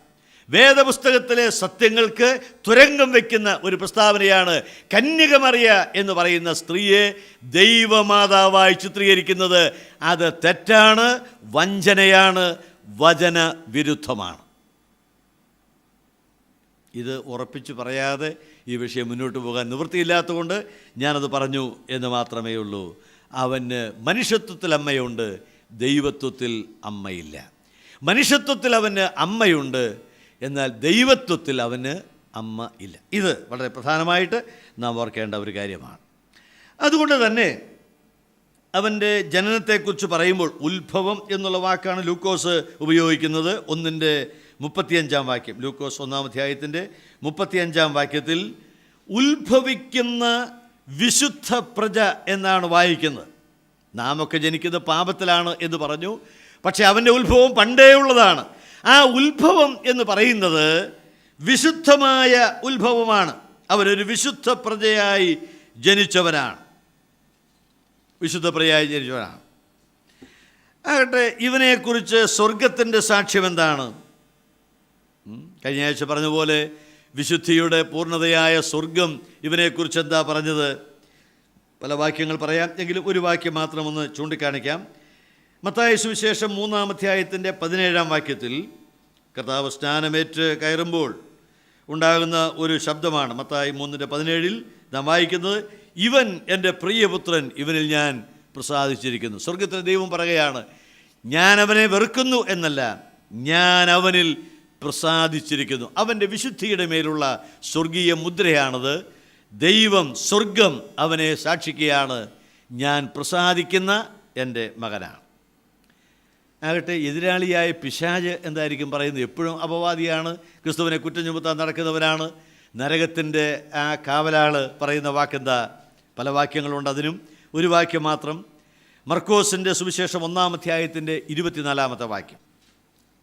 വേദപുസ്തകത്തിലെ സത്യങ്ങൾക്ക് തുരങ്കം വയ്ക്കുന്ന ഒരു പ്രസ്താവനയാണ് കന്യക മറിയ എന്ന് പറയുന്ന സ്ത്രീയെ ദൈവമാതാവായി ചിത്രീകരിക്കുന്നത്. അത് തെറ്റാണ്, വഞ്ചനയാണ്, വചനവിരുദ്ധമാണ്. ഇത് ഉറപ്പിച്ച് പറയാതെ ഈ വിഷയം മുന്നോട്ട് പോകാൻ നിവൃത്തിയില്ലാത്തതുകൊണ്ട് ഞാനത് പറഞ്ഞു എന്ന് മാത്രമേ ഉള്ളൂ. അവന് മനുഷ്യത്വത്തിൽ അമ്മയുണ്ട്, ദൈവത്വത്തിൽ അമ്മയില്ല. മനുഷ്യത്വത്തിൽ അവന് അമ്മയുണ്ട്, എന്നാൽ ദൈവത്വത്തിൽ അവന് അമ്മ ഇല്ല. ഇത് വളരെ പ്രധാനമായിട്ട് നാം ഓർക്കേണ്ട ഒരു കാര്യമാണ്. അതുകൊണ്ട് തന്നെ അവൻ്റെ ജനനത്തെക്കുറിച്ച് പറയുമ്പോൾ ഉത്ഭവം എന്നുള്ള വാക്കാണ് ലൂക്കോസ് ഉപയോഗിക്കുന്നത്. 1:35 വാക്യം, ലൂക്കോസ് 1-ാം അധ്യായത്തിൻ്റെ 35-ാം വാക്യത്തിൽ ഉത്ഭവിക്കുന്ന വിശുദ്ധ പ്രജ എന്നാണ് വായിക്കുന്നത്. നാം ഒക്കെ ജനിക്കുന്നത് പാപത്തിലാണ് എന്ന് പറഞ്ഞു, പക്ഷേ അവൻ്റെ ഉത്ഭവം പണ്ടേ ഉള്ളതാണ്. ആ ഉത്ഭവം എന്ന് പറയുന്നത് വിശുദ്ധമായ ഉത്ഭവമാണ്. അവരൊരു വിശുദ്ധ പ്രജയായി ജനിച്ചവനാണ്, വിശുദ്ധ പ്രജയായി ജനിച്ചവനാണ്. ആകട്ടെ, ഇവനെക്കുറിച്ച് സ്വർഗത്തിൻ്റെ സാക്ഷ്യം എന്താണ്? കഴിഞ്ഞ ആഴ്ച പറഞ്ഞ പോലെ വിശുദ്ധിയുടെ പൂർണ്ണതയായ സ്വർഗം ഇവനെക്കുറിച്ച് എന്താ പറഞ്ഞത്? പല വാക്യങ്ങൾ പറയാം, എങ്കിലും ഒരു വാക്യം മാത്രം ഒന്ന് ചൂണ്ടിക്കാണിക്കാം. മത്തായി സുവിശേഷം 3-ാം അധ്യായത്തിൻ്റെ 17-ാം വാക്യത്തിൽ കർത്താവ് സ്നാനമേറ്റ് കയറുമ്പോൾ ഉണ്ടാകുന്ന ഒരു ശബ്ദമാണ്. മത്തായി 3:17 നാം വായിക്കുന്നത്, ഇവൻ എൻ്റെ പ്രിയപുത്രൻ, ഇവനിൽ ഞാൻ പ്രസാദിച്ചിരിക്കുന്നു. സ്വർഗത്തിലെ ദൈവം പറയുകയാണ്, ഞാൻ അവനെ വെറുക്കുന്നു എന്നല്ല, ഞാൻ അവനിൽ പ്രസാദിച്ചിരിക്കുന്നു. അവൻ്റെ വിശുദ്ധിയുടെ മേലുള്ള സ്വർഗീയ മുദ്രയാണത്. ദൈവം, സ്വർഗം അവനെ സാക്ഷിക്കുകയാണ്, ഞാൻ പ്രസാദിക്കുന്ന എൻ്റെ മകനാണ്. ആകട്ടെ, എതിരാളിയായ പിശാച് എന്തായിരിക്കും പറയുന്നത്? എപ്പോഴും അപവാദിയാണ്, ക്രിസ്തുവിനെ കുറ്റം ചുമത്താൻ നടക്കുന്നവനാണ്. നരകത്തിൻ്റെ ആ കാവലാൾ പറയുന്ന വാക്കെന്താ? പല വാക്യങ്ങളുണ്ട്, അതിനും ഒരു വാക്യം മാത്രം. മർക്കോസിൻ്റെ സുവിശേഷം 1-ാം അധ്യായത്തിൻ്റെ 24-ാമത്തെ വാക്യം.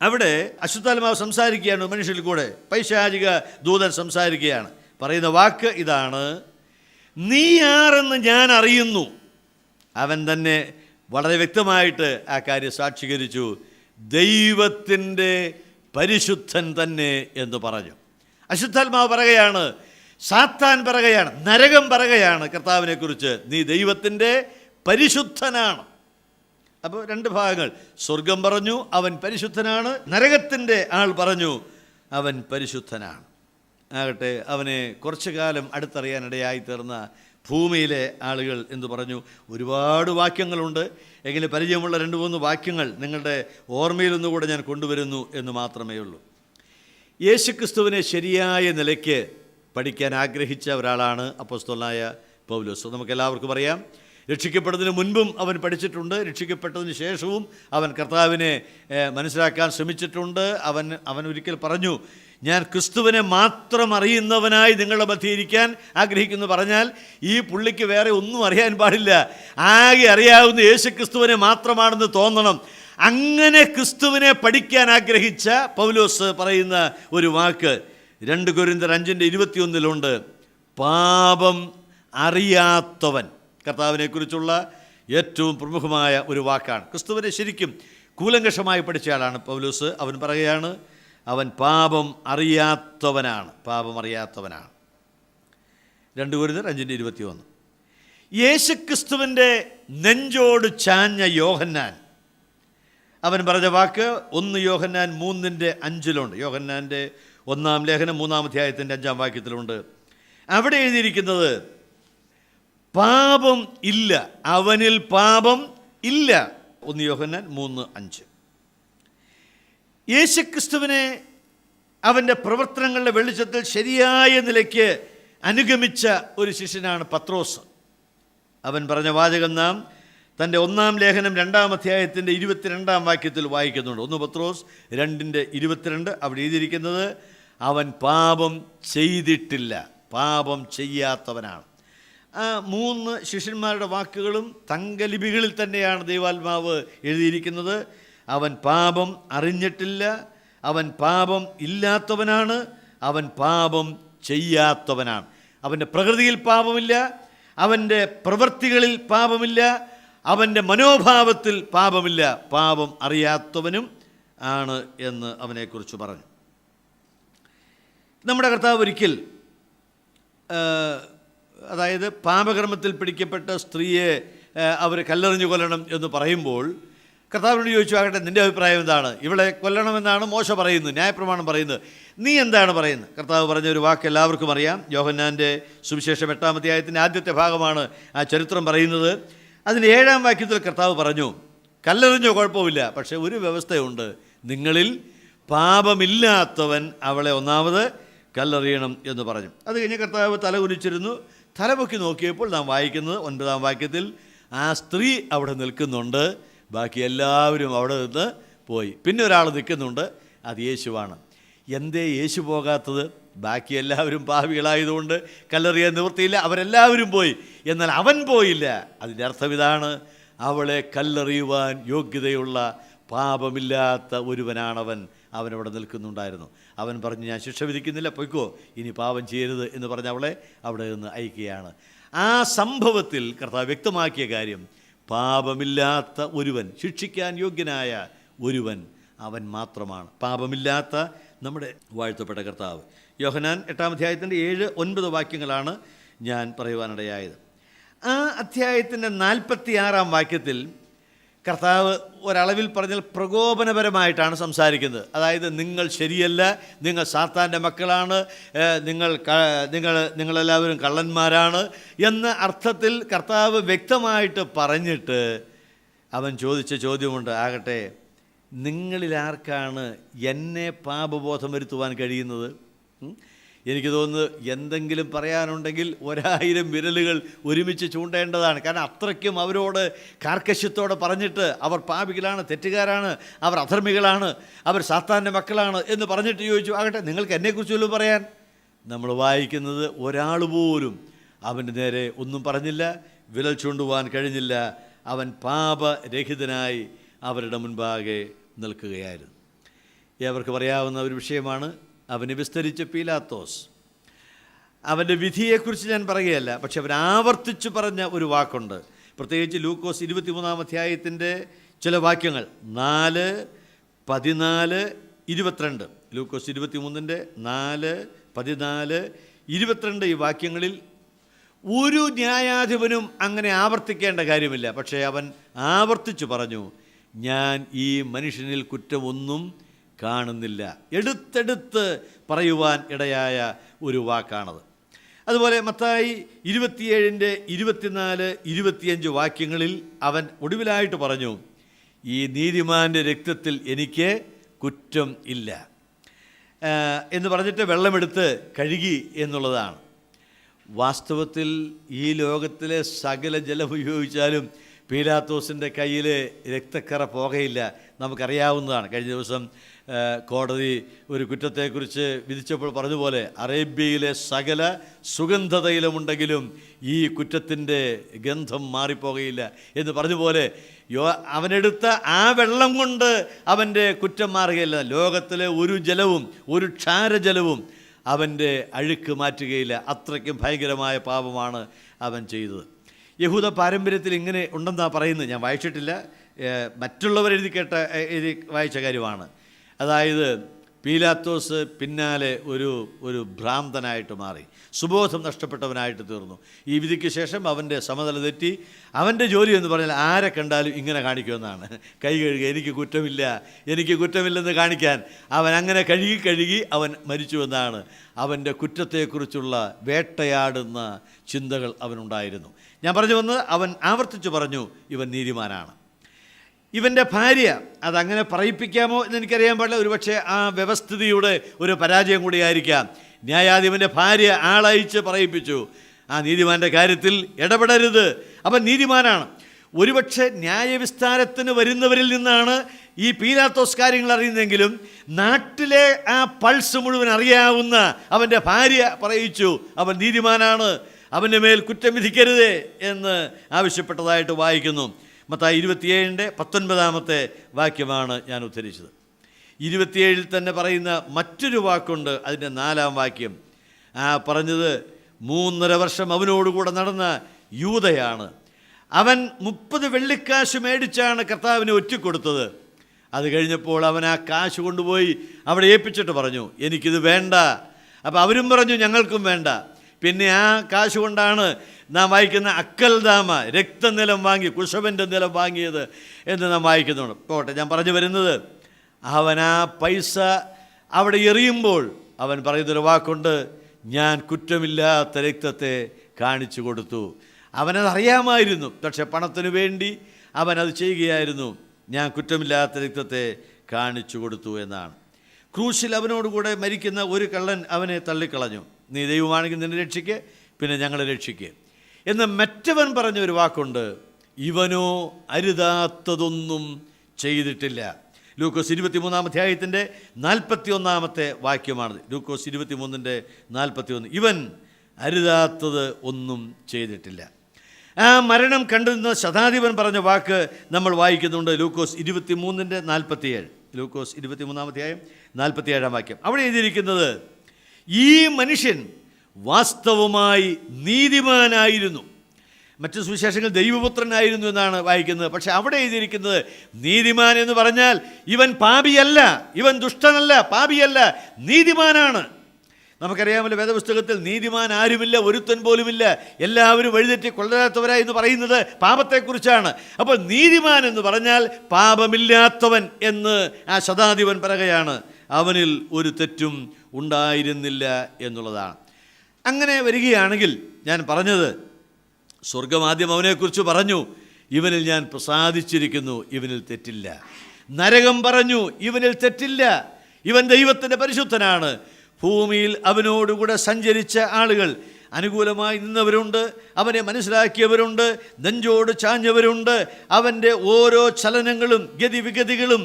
അവിടെ അശുദ്ധാത്മാവ് സംസാരിക്കുകയാണ് മനുഷ്യരിൽ കൂടെ, പൈശാചിക ദൂതൻ സംസാരിക്കുകയാണ്. പറയുന്ന വാക്ക് ഇതാണ്, നീ ആരെന്ന് ഞാൻ അറിയുന്നു. അവൻ തന്നെ വളരെ വ്യക്തമായിട്ട് ആ കാര്യം സാക്ഷീകരിച്ചു, ദൈവത്തിൻ്റെ പരിശുദ്ധൻ തന്നെ എന്ന് പറഞ്ഞു. അശുദ്ധാത്മാവ് പറയുകയാണ്, സാത്താൻ പറയുകയാണ്, നരകം പറയുകയാണ് കർത്താവിനെക്കുറിച്ച്, നീ ദൈവത്തിൻ്റെ പരിശുദ്ധനാണ്. അപ്പോൾ രണ്ട് ഭാഗങ്ങൾ, സ്വർഗം പറഞ്ഞു അവൻ പരിശുദ്ധനാണ്, നരകത്തിൻ്റെ ആൾ പറഞ്ഞു അവൻ പരിശുദ്ധനാണ്. ആകട്ടെ, അവനെ കുറച്ചു കാലം അടുത്തറിയാനിടയായി തീർന്ന ഭൂമിയിലെ ആളുകൾ എന്ന് പറഞ്ഞു. ഒരുപാട് വാക്യങ്ങളുണ്ട്, എങ്കിലും പരിചയമുള്ള 2-3 വാക്യങ്ങൾ നിങ്ങളുടെ ഓർമ്മയിലൊന്നുകൂടെ ഞാൻ കൊണ്ടുവരുന്നു എന്ന് മാത്രമേ ഉള്ളൂ. യേശുക്രിസ്തുവിനെ ശരിയായ നിലയ്ക്ക് പഠിക്കാൻ ആഗ്രഹിച്ച ഒരാളാണ് അപ്പോസ്തലനായ പൗലോസ്. നമുക്കെല്ലാവർക്കും അറിയാം, രക്ഷിക്കപ്പെടുന്നതിന് മുൻപും അവൻ പഠിച്ചിട്ടുണ്ട്, രക്ഷിക്കപ്പെട്ടതിന് ശേഷവും അവൻ കർത്താവിനെ മനസ്സിലാക്കാൻ ശ്രമിച്ചിട്ടുണ്ട്. അവൻ ഒരിക്കൽ പറഞ്ഞു, ഞാൻ ക്രിസ്തുവിനെ മാത്രം അറിയുന്നവനായി നിങ്ങളുടെ മധ്യേ ഇരിക്കാൻ ആഗ്രഹിക്കുന്നു പറഞ്ഞാൽ ഈ പുള്ളിക്ക് വേറെ ഒന്നും അറിയാൻ പാടില്ല, ആകെ അറിയാവുന്ന യേശുക്രിസ്തുവിനെ മാത്രമാണെന്ന് തോന്നണം. അങ്ങനെ ക്രിസ്തുവിനെ പഠിക്കാൻ ആഗ്രഹിച്ച പൗലോസ് പറയുന്ന ഒരു വാക്ക് 2 കൊരിന്ത്യർ 5:21 പാപം അറിയാത്തവൻ. കർത്താവിനെക്കുറിച്ചുള്ള ഏറ്റവും പ്രമുഖമായ ഒരു വാക്കാണ്. ക്രിസ്തുവിനെ ശരിക്കും കൂലങ്കഷമായി പഠിച്ചയാളാണ് പൗലോസ്. അവൻ പറയുകയാണ്, അവൻ പാപം അറിയാത്തവനാണ്, പാപം അറിയാത്തവനാണ്. 2 കൊരിന്ത്യർ 5:21. യേശുക്രിസ്തുവിൻ്റെ നെഞ്ചോട് ചാഞ്ഞ യോഹന്നാൻ, അവൻ പറഞ്ഞ വാക്ക് 1 യോഹന്നാൻ 3:5 യോഹന്നാൻ്റെ 1-ാം ലേഖനം 3-ാം അധ്യായത്തിൻ്റെ 5-ാം വാക്യത്തിലുണ്ട്. അവിടെ എഴുതിയിരിക്കുന്നത് പാപം ഇല്ല, അവനിൽ പാപം ഇല്ല. 1 യോഹന്നാൻ 3:5. യേശുക്രിസ്തുവിനെ അവൻ്റെ പ്രവർത്തനങ്ങളുടെ വെളിച്ചത്തിൽ ശരിയായ നിലയ്ക്ക് അനുഗമിച്ച ഒരു ശിഷ്യനാണ് പത്രോസ്. അവൻ പറഞ്ഞ വാചകം നാം തൻ്റെ 1-ാം ലേഖനം 2-ാം അധ്യായത്തിൻ്റെ 22-ാം വാക്യത്തിൽ വായിക്കുന്നുണ്ട്. 1 പത്രോസ് 2:22. അവിടെ എഴുതിയിരിക്കുന്നത്, അവൻ പാപം ചെയ്തിട്ടില്ല, പാപം ചെയ്യാത്തവനാണ്. ആ 3 ശിഷ്യന്മാരുടെ വാക്കുകളും തങ്കലിപികളിൽ തന്നെയാണ് ദൈവാത്മാവ് എഴുതിയിരിക്കുന്നത്. അവൻ പാപം അറിഞ്ഞിട്ടില്ല, അവൻ പാപം ഇല്ലാത്തവനാണ്, അവൻ പാപം ചെയ്യാത്തവനാണ്. അവൻ്റെ പ്രകൃതിയിൽ പാപമില്ല, അവൻ്റെ പ്രവൃത്തികളിൽ പാപമില്ല, അവൻ്റെ മനോഭാവത്തിൽ പാപമില്ല, പാപം അറിയാത്തവനും ആണ് എന്ന് അവനെക്കുറിച്ച് പറഞ്ഞു. നമ്മുടെ കർത്താവ് ഒരിക്കൽ അതായത് പാപകർമ്മത്തിൽ പിടിക്കപ്പെട്ട സ്ത്രീയെ അവർ കല്ലെറിഞ്ഞു കൊല്ലണം എന്ന് പറയുമ്പോൾ കർത്താവിനോട് ചോദിച്ചു, ആകട്ടെ നിൻ്റെ അഭിപ്രായം എന്താണ്? ഇവളെ കൊല്ലണമെന്നാണ് മോശ പറയുന്നത്, ന്യായപ്രമാണം പറയുന്നത്, നീ എന്താണ് പറയുന്നത്? കർത്താവ് പറഞ്ഞ ഒരു വാക്ക് എല്ലാവർക്കും അറിയാം. യോഹന്നാൻ്റെ സുവിശേഷം 8-ാം അധ്യായത്തിൻ്റെ ആദ്യത്തെ ഭാഗമാണ് ആ ചരിത്രം പറയുന്നത്. അതിന് 7-ാം വാക്യത്തിൽ കർത്താവ് പറഞ്ഞു, കല്ലെറിഞ്ഞോ കുഴപ്പമില്ല, പക്ഷേ ഒരു വ്യവസ്ഥയുണ്ട്, നിങ്ങളിൽ പാപമില്ലാത്തവൻ അവളെ ഒന്നാമത് കല്ലെറിയണം എന്ന് പറഞ്ഞു. അത് കഴിഞ്ഞ് കർത്താവ് തല കുനിച്ചിരുന്നു. തലപൊക്കി നോക്കിയപ്പോൾ നാം വായിക്കുന്നത് 9-ാം വാക്യത്തിൽ ആ സ്ത്രീ അവിടെ നിൽക്കുന്നുണ്ട്, ബാക്കി എല്ലാവരും അവിടെ നിന്ന് പോയി. പിന്നെ ഒരാൾ നിൽക്കുന്നുണ്ട്, അത് യേശുവാണ്. എന്തേ യേശു പോകാത്തത്? ബാക്കി എല്ലാവരും പാപികളായതുകൊണ്ട് കല്ലെറിയാൻ നിവൃത്തിയില്ല, അവരെല്ലാവരും പോയി, എന്നാൽ അവൻ പോയില്ല. അതിൻ്റെ അർത്ഥം ഇതാണ്, അവളെ കല്ലെറിയുവാൻ യോഗ്യതയുള്ള പാപമില്ലാത്ത ഒരുവനാണവൻ. അവനവിടെ നിൽക്കുന്നുണ്ടായിരുന്നു. അവൻ പറഞ്ഞു, ഞാൻ ശിക്ഷ വിധിക്കുന്നില്ല, പൊയ്ക്കോ, ഇനി പാപം ചെയ്യരുത് എന്ന് പറഞ്ഞ് അവളെ അവിടെ നിന്ന് അയക്കുകയാണ്. ആ സംഭവത്തിൽ കർത്താവ് വ്യക്തമാക്കിയ കാര്യം, പാപമില്ലാത്ത ഒരുവൻ, ശിക്ഷിക്കാൻ യോഗ്യനായ ഒരുവൻ അവൻ മാത്രമാണ്. പാപമില്ലാത്ത നമ്മുടെ വാഴ്ത്തപ്പെട്ട കർത്താവ്. യോഹന്നാൻ 8-ാം അധ്യായത്തിൻ്റെ 7-9 വാക്യങ്ങളാണ് ഞാൻ പറയുവാനിടയായത്. ആ അധ്യായത്തിൻ്റെ 46-ാം വാക്യത്തിൽ കർത്താവ് ഒരളവിൽ പറഞ്ഞാൽ പ്രകോപനപരമായിട്ടാണ് സംസാരിക്കുന്നത്. അതായത് നിങ്ങൾ ശരിയല്ല, നിങ്ങൾ സാത്താൻ്റെ മക്കളാണ്, നിങ്ങളെല്ലാവരും കള്ളന്മാരാണ് എന്ന അർത്ഥത്തിൽ കർത്താവ് വ്യക്തമായിട്ട് പറഞ്ഞിട്ട് അവൻ ചോദിച്ച ചോദ്യമുണ്ട്, ആകട്ടെ നിങ്ങളിൽ ആർക്കാണ് എന്നെ പാപബോധം വരുത്തുവാൻ കഴിയുന്നത്? എനിക്ക് തോന്നുന്നു എന്തെങ്കിലും പറയാനുണ്ടെങ്കിൽ 1000 വിരലുകൾ ഒരുമിച്ച് ചൂണ്ടേണ്ടതാണ്. കാരണം അത്രയ്ക്കും അവരോട് കാർക്കശ്യത്തോടെ പറഞ്ഞിട്ട് അവർ പാപികളാണ്, തെറ്റുകാരാണ്, അവർ അധർമ്മികളാണ്, അവർ സാത്താൻ്റെ മക്കളാണ് എന്ന് പറഞ്ഞിട്ട് ചോദിച്ചു, ആകട്ടെ നിങ്ങൾക്ക് എന്നെക്കുറിച്ച് വല്ലതും പറയാൻ? നമ്മൾ വായിക്കുന്നത് ഒരാൾ പോലും അവൻ്റെ നേരെ ഒന്നും പറഞ്ഞില്ല, വിരൽ ചൂണ്ടുവാൻ കഴിഞ്ഞില്ല. അവൻ പാപരഹിതനായി അവരുടെ മുൻപാകെ നിൽക്കുകയായിരുന്നു. ഏവർക്ക് പറയാവുന്ന ഒരു വിഷയമാണ്. അവനെ വിസ്തരിച്ച പീലാത്തോസ്, അവൻ്റെ വിധിയെക്കുറിച്ച് ഞാൻ പറയുകയല്ല, പക്ഷെ അവൻ ആവർത്തിച്ച് പറഞ്ഞ ഒരു വാക്കുണ്ട്. പ്രത്യേകിച്ച് ലൂക്കോസ് 23-ാം അധ്യായത്തിൻ്റെ ചില വാക്യങ്ങൾ 4, 14, 22. ലൂക്കോസ് 23-ൻ്റെ 4, 14, 22 ഈ വാക്യങ്ങളിൽ ഒരു ന്യായാധിപനും അങ്ങനെ ആവർത്തിക്കേണ്ട കാര്യമില്ല. പക്ഷേ അവൻ ആവർത്തിച്ചു പറഞ്ഞു, ഞാൻ ഈ മനുഷ്യനിൽ കുറ്റമൊന്നും കാണുന്നില്ല. എടുത്തെടുത്ത് പറയുവാൻ ഇടയായ ഒരു വാക്കാണത്. അതുപോലെ മത്തായി 27-ൻ്റെ 24, 25 വാക്യങ്ങളിൽ അവൻ ഒടുവിലായിട്ട് പറഞ്ഞു, ഈ നീതിമാൻ്റെ രക്തത്തിൽ എനിക്ക് കുറ്റം ഇല്ല എന്ന് പറഞ്ഞിട്ട് വെള്ളമെടുത്ത് കഴുകി എന്നുള്ളതാണ്. വാസ്തവത്തിൽ ഈ ലോകത്തിലെ സകല ജലം ഉപയോഗിച്ചാലും പീലാത്തോസിൻ്റെ കയ്യിൽ രക്തക്കറ പോകയില്ല, നമുക്കറിയാവുന്നതാണ്. കഴിഞ്ഞ ദിവസം കോടതി ഒരു കുറ്റത്തെക്കുറിച്ച് വിധിച്ചപ്പോൾ പറഞ്ഞതുപോലെ അറേബ്യയിലെ സകല സുഗന്ധതൈലമുണ്ടെങ്കിലും ഈ കുറ്റത്തിൻ്റെ ഗന്ധം മാറിപ്പോകയില്ല എന്ന് പറഞ്ഞതുപോലെ അവനെടുത്ത ആ വെള്ളം കൊണ്ട് അവൻ്റെ കുറ്റം മാറുകയില്ല. ലോകത്തിലെ ഒരു ജലവും ഒരു ക്ഷാരജലവും അവൻ്റെ അഴുക്ക് മാറ്റുകയില്ല. അത്രയ്ക്കും ഭയങ്കരമായ പാപമാണ് അവൻ ചെയ്തത്. യഹൂദ പാരമ്പര്യത്തിൽ ഇങ്ങനെ ഉണ്ടെന്നാണ് പറയുന്നത്. ഞാൻ വായിച്ചിട്ടില്ല, മറ്റുള്ളവർ എഴുതി വായിച്ച കാര്യമാണ്. അതായത് പീലാത്തോസ് പിന്നാലെ ഒരു ഭ്രാന്തനായിട്ട് മാറി, സുബോധം നഷ്ടപ്പെട്ടവനായിട്ട് തീർന്നു. ഈ വിധിക്ക് ശേഷം അവൻ്റെ സമനില തെറ്റി. അവൻ്റെ ജോലി എന്ന് പറഞ്ഞാൽ ആരെ കണ്ടാലും ഇങ്ങനെ കാണിക്കുമെന്നാണ്, കൈ കഴുകുക, എനിക്ക് കുറ്റമില്ലെന്ന് കാണിക്കാൻ. അവൻ അങ്ങനെ കഴുകി അവൻ മരിച്ചുവെന്നാണ്. അവൻ്റെ കുറ്റത്തെക്കുറിച്ചുള്ള വേട്ടയാടുന്ന ചിന്തകൾ അവനുണ്ടായിരുന്നു. ഞാൻ പറഞ്ഞു വന്നത്, അവൻ ആവർത്തിച്ചു പറഞ്ഞു, ഇവൻ നീതിമാനാണ്. ഇവൻ്റെ ഭാര്യ, അതങ്ങനെ പറയിപ്പിക്കാമോ എന്നെനിക്കറിയാൻ പാടില്ല, ഒരുപക്ഷെ ആ വ്യവസ്ഥിതിയുടെ ഒരു പരാജയം കൂടിയായിരിക്കാം. ന്യായാധിപൻ്റെ ഭാര്യ ആളയച്ച് പറയിപ്പിച്ചു, ആ നീതിമാൻ്റെ കാര്യത്തിൽ ഇടപെടരുത്, അവൻ നീതിമാനാണ്. ഒരുപക്ഷെ ന്യായവിസ്താരത്തിന് വരുന്നവരിൽ നിന്നാണ് ഈ പീലാത്തോസ് കാര്യങ്ങൾ അറിയുന്നതെങ്കിലും നാട്ടിലെ ആ പൾസ് മുഴുവൻ അറിയാവുന്ന അവൻ്റെ ഭാര്യ പറയിച്ചു, അവൻ നീതിമാനാണ്, അവൻ്റെ മേൽ കുറ്റം വിധിക്കരുതേ എന്ന് ആവശ്യപ്പെട്ടതായിട്ട് വായിക്കുന്നു. മത്തായി 27:19 വാക്യമാണ് ഞാൻ ഉദ്ധരിച്ചത്. 27 തന്നെ പറയുന്ന മറ്റൊരു വാക്കുണ്ട്, അതിൻ്റെ 4-ാം വാക്യം. പറഞ്ഞത് 3.5 വർഷം അവനോടുകൂടെ നടന്ന യൂദയാണ്. അവൻ 30 വെള്ളിക്കാശ് മേടിച്ചാണ് കർത്താവിനെ ഒറ്റിക്കൊടുത്തത്. അത് കഴിഞ്ഞപ്പോൾ അവൻ ആ കാശ് കൊണ്ടുപോയി അവിടെ ഏൽപ്പിച്ചിട്ട് പറഞ്ഞു, എനിക്കിത് വേണ്ട. അപ്പോൾ അവരും പറഞ്ഞു, ഞങ്ങൾക്കും വേണ്ട. പിന്നെ ആ കാശ് കൊണ്ടാണ് നാം വായിക്കുന്ന അക്കൽദാമ, രക്തനിലം വാങ്ങി, കുശവൻ്റെ നിലം വാങ്ങിയത് എന്ന് നാം വായിക്കുന്നുണ്ട്. പോട്ടെ, ഞാൻ പറഞ്ഞു വരുന്നത്, അവൻ ആ പൈസ അവിടെ എറിയുമ്പോൾ അവൻ പറയുന്നൊരു വാക്കുണ്ട്, ഞാൻ കുറ്റമില്ലാത്ത രക്തത്തെ കാണിച്ചു കൊടുത്തു. അവനതറിയാമായിരുന്നു, പക്ഷെ പണത്തിന് വേണ്ടി അവനത് ചെയ്യുകയായിരുന്നു. ഞാൻ കുറ്റമില്ലാത്ത രക്തത്തെ കാണിച്ചു കൊടുത്തു എന്നാണ്. ക്രൂശിൽ അവനോടുകൂടെ മരിക്കുന്ന ഒരു കള്ളൻ അവനെ തള്ളിക്കളഞ്ഞു, നീ ദൈവമാണെങ്കിൽ നിന്നെ രക്ഷിക്ക്, പിന്നെ ഞങ്ങളെ രക്ഷിക്ക് എന്ന് മറ്റവൻ പറഞ്ഞൊരു വാക്കുണ്ട്, ഇവനോ അരുതാത്തതൊന്നും ചെയ്തിട്ടില്ല. ലൂക്കോസ് 23 41 വാക്യമാണ്. ലൂക്കോസ് 23:41. ഇവൻ അരുതാത്തത് ഒന്നും ചെയ്തിട്ടില്ല. ആ മരണം കണ്ടിരുന്ന ശതാധിപൻ പറഞ്ഞ വാക്ക് നമ്മൾ വായിക്കുന്നുണ്ട്. ലൂക്കോസ് 23:47. ലൂക്കോസ് 23 വാക്യം. അവിടെ എഴുതിയിരിക്കുന്നത്, ഈ മനുഷ്യൻ വാസ്തവമായി നീതിമാനായിരുന്നു. മറ്റു സുവിശേഷങ്ങൾ ദൈവപുത്രനായിരുന്നു എന്നാണ് വായിക്കുന്നത്. പക്ഷെ അവിടെ എഴുതിയിരിക്കുന്നത് നീതിമാൻ എന്ന് പറഞ്ഞാൽ ഇവൻ പാപിയല്ല, ഇവൻ ദുഷ്ടനല്ല, പാപിയല്ല, നീതിമാനാണ്. നമുക്കറിയാമല്ലോ, വേദപുസ്തകത്തിൽ നീതിമാൻ ആരുമില്ല, ഒരുത്തൻ പോലുമില്ല, എല്ലാവരും വഴിതെറ്റി കൊള്ളരാത്തവരായി എന്ന് പറയുന്നത് പാപത്തെക്കുറിച്ചാണ്. അപ്പോൾ നീതിമാൻ എന്ന് പറഞ്ഞാൽ പാപമില്ലാത്തവൻ എന്ന് ആ ശതാധിപൻ പറയുകയാണ്. അവനിൽ ഒരു തെറ്റും ഉണ്ടായിരുന്നില്ല എന്നുള്ളതാണ്. അങ്ങനെ വരികയാണെങ്കിൽ ഞാൻ പറഞ്ഞത്, സ്വർഗം ആദ്യം അവനെക്കുറിച്ച് പറഞ്ഞു, ഇവനിൽ ഞാൻ പ്രസാദിച്ചിരിക്കുന്നു, ഇവനിൽ തെറ്റില്ല. നരകം പറഞ്ഞു, ഇവനിൽ തെറ്റില്ല, ഇവൻ ദൈവത്തിൻ്റെ പരിശുദ്ധനാണ്. ഭൂമിയിൽ അവനോടുകൂടെ സഞ്ചരിച്ച ആളുകൾ, അനുകൂലമായി നിന്നവരുണ്ട്, അവനെ മനസ്സിലാക്കിയവരുണ്ട്, നെഞ്ചോട് ചാഞ്ഞവരുണ്ട്. അവൻ്റെ ഓരോ ചലനങ്ങളും ഗതിവിഗതികളും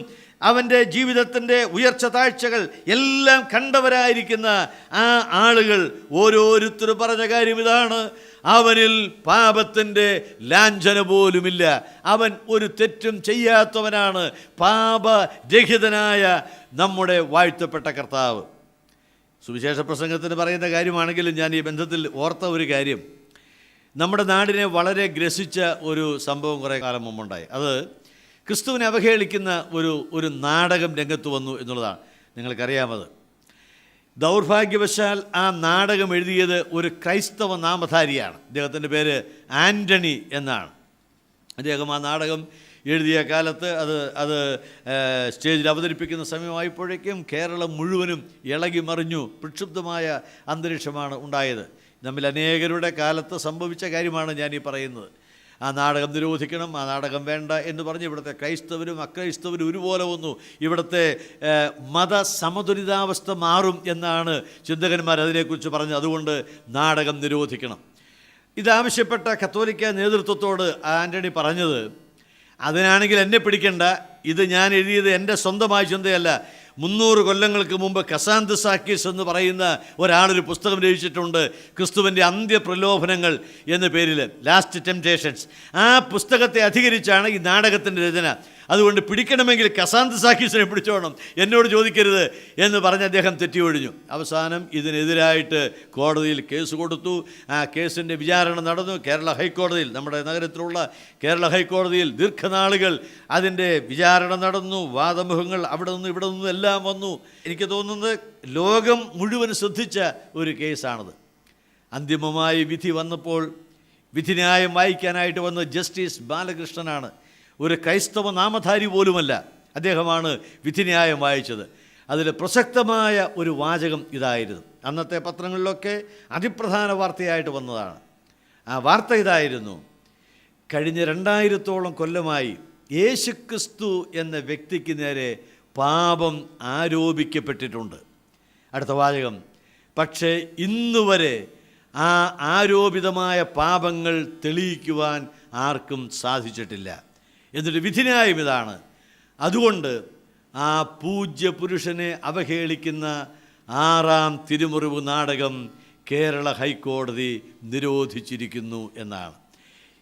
അവൻ്റെ ജീവിതത്തിൻ്റെ ഉയർച്ച താഴ്ചകൾ എല്ലാം കണ്ടവരായിരിക്കുന്ന ആ ആളുകൾ ഓരോരുത്തർ പറഞ്ഞ കാര്യം ഇതാണ്, അവനിൽ പാപത്തിൻ്റെ ലാഞ്ചന പോലുമില്ല, അവൻ ഒരു തെറ്റും ചെയ്യാത്തവനാണ്, പാപരഹിതനായ നമ്മുടെ വാഴ്ത്തപ്പെട്ട കർത്താവ്. സുവിശേഷ പ്രസംഗത്തിന് പറയുന്ന കാര്യമാണെങ്കിലും ഞാൻ ഈ ബന്ധത്തിൽ ഓർത്ത ഒരു കാര്യം, നമ്മുടെ നാടിനെ വളരെ ഗ്രസിച്ച ഒരു സംഭവം കുറേ കാലം മുമ്പുണ്ടായി. അത് ക്രിസ്തുവിനെ അവഹേളിക്കുന്ന ഒരു നാടകം രംഗത്ത് വന്നു എന്നുള്ളതാണ്. നിങ്ങൾക്കറിയാമത്. ദൗർഭാഗ്യവശാൽ ആ നാടകം എഴുതിയത് ഒരു ക്രൈസ്തവ നാമധാരിയാണ്. അദ്ദേഹത്തിൻ്റെ പേര് ആൻ്റണി എന്നാണ്. അദ്ദേഹം ആ നാടകം എഴുതിയ കാലത്ത് അത് സ്റ്റേജിൽ അവതരിപ്പിക്കുന്ന സമയമായപ്പോഴേക്കും കേരളം മുഴുവനും ഇളകി മറിഞ്ഞു, പ്രക്ഷുബ്ധമായ അന്തരീക്ഷമാണ് ഉണ്ടായത്. നമ്മിൽ അനേകരുടെ കാലത്ത് സംഭവിച്ച കാര്യമാണ് ഞാനീ പറയുന്നത്. ആ നാടകം നിരോധിക്കണം, ആ നാടകം വേണ്ട എന്ന് പറഞ്ഞ് ഇവിടുത്തെ ക്രൈസ്തവരും അക്രൈസ്തവരും ഒരുപോലെ വന്നു. ഇവിടുത്തെ മതസമതുലിതാവസ്ഥ മാറും എന്നാണ് ചിന്തകന്മാർ അതിനെക്കുറിച്ച് പറഞ്ഞത്. അതുകൊണ്ട് നാടകം നിരോധിക്കണം. ഇതാവശ്യപ്പെട്ട കത്തോലിക്ക നേതൃത്വത്തോട് ആൻ്റണി പറഞ്ഞത്, അതിനാണെങ്കിൽ എന്നെ പിടിക്കണ്ട, ഇത് ഞാൻ എഴുതിയത് എൻ്റെ സ്വന്തമായ ചിന്തയല്ല. 300 കൊല്ലങ്ങൾക്ക് മുമ്പ് കസാന്തസാക്കീസ് എന്ന് പറയുന്ന ഒരാളൊരു പുസ്തകം രചിച്ചിട്ടുണ്ട്, ക്രിസ്തുവിൻ്റെ അന്ത്യപ്രലോഭനങ്ങൾ എന്ന പേരിൽ, ലാസ്റ്റ് ടെംപ്റ്റേഷൻസ്. ആ പുസ്തകത്തെ അധികരിച്ചാണ് ഈ നാടകത്തിൻ്റെ രചന. അതുകൊണ്ട് പിടിക്കണമെങ്കിൽ കസാന്തസാക്കീസിനെ പിടിച്ചോണം, എന്നോട് ചോദിക്കരുത് എന്ന് പറഞ്ഞ് അദ്ദേഹം തെറ്റിയൊഴിഞ്ഞു. അവസാനം ഇതിനെതിരായിട്ട് കോടതിയിൽ കേസ് കൊടുത്തു. ആ കേസിൻ്റെ വിചാരണ നടന്നു കേരള ഹൈക്കോടതിയിൽ. നമ്മുടെ നഗരത്തിലുള്ള കേരള ഹൈക്കോടതിയിൽ ദീർഘനാളുകൾ അതിൻ്റെ വിചാരണ നടന്നു. വാദമുഖങ്ങൾ അവിടെ നിന്നും ഇവിടെ നിന്നും എല്ലാം വന്നു. എനിക്ക് തോന്നുന്നത് ലോകം മുഴുവൻ ശ്രദ്ധിച്ച ഒരു കേസാണത്. അന്തിമമായി വിധി വന്നപ്പോൾ വിധിന്യായം വായിക്കാനായിട്ട് വന്ന ജസ്റ്റിസ് ബാലകൃഷ്ണനാണ്. ഒരു ക്രൈസ്തവ നാമധാരി പോലുമല്ല, അദ്ദേഹമാണ് വിധിന്യായം വായിച്ചത്. അതിൽ പ്രസക്തമായ ഒരു വാചകം ഇതായിരുന്നു, അന്നത്തെ പത്രങ്ങളിലൊക്കെ അതിപ്രധാന വാർത്തയായിട്ട് വന്നതാണ്. ആ വാർത്ത ഇതായിരുന്നു, കഴിഞ്ഞ 2000-ഓളം കൊല്ലമായി യേശുക്രിസ്തു എന്ന വ്യക്തിക്ക് നേരെ പാപം ആരോപിക്കപ്പെട്ടിട്ടുണ്ട്. അടുത്ത വാചകം, പക്ഷേ ഇന്നുവരെ ആ ആരോപിതമായ പാപങ്ങൾ തെളിയിക്കുവാൻ ആർക്കും സാധിച്ചിട്ടില്ല. എന്നിട്ട് വിധിന്യായം ഇതാണ്, അതുകൊണ്ട് ആ പൂജ്യ പുരുഷനെ അവഹേളിക്കുന്ന 6-ാം തിരുമുറിവ് നാടകം കേരള ഹൈക്കോടതി നിരോധിച്ചിരിക്കുന്നു എന്നാണ്.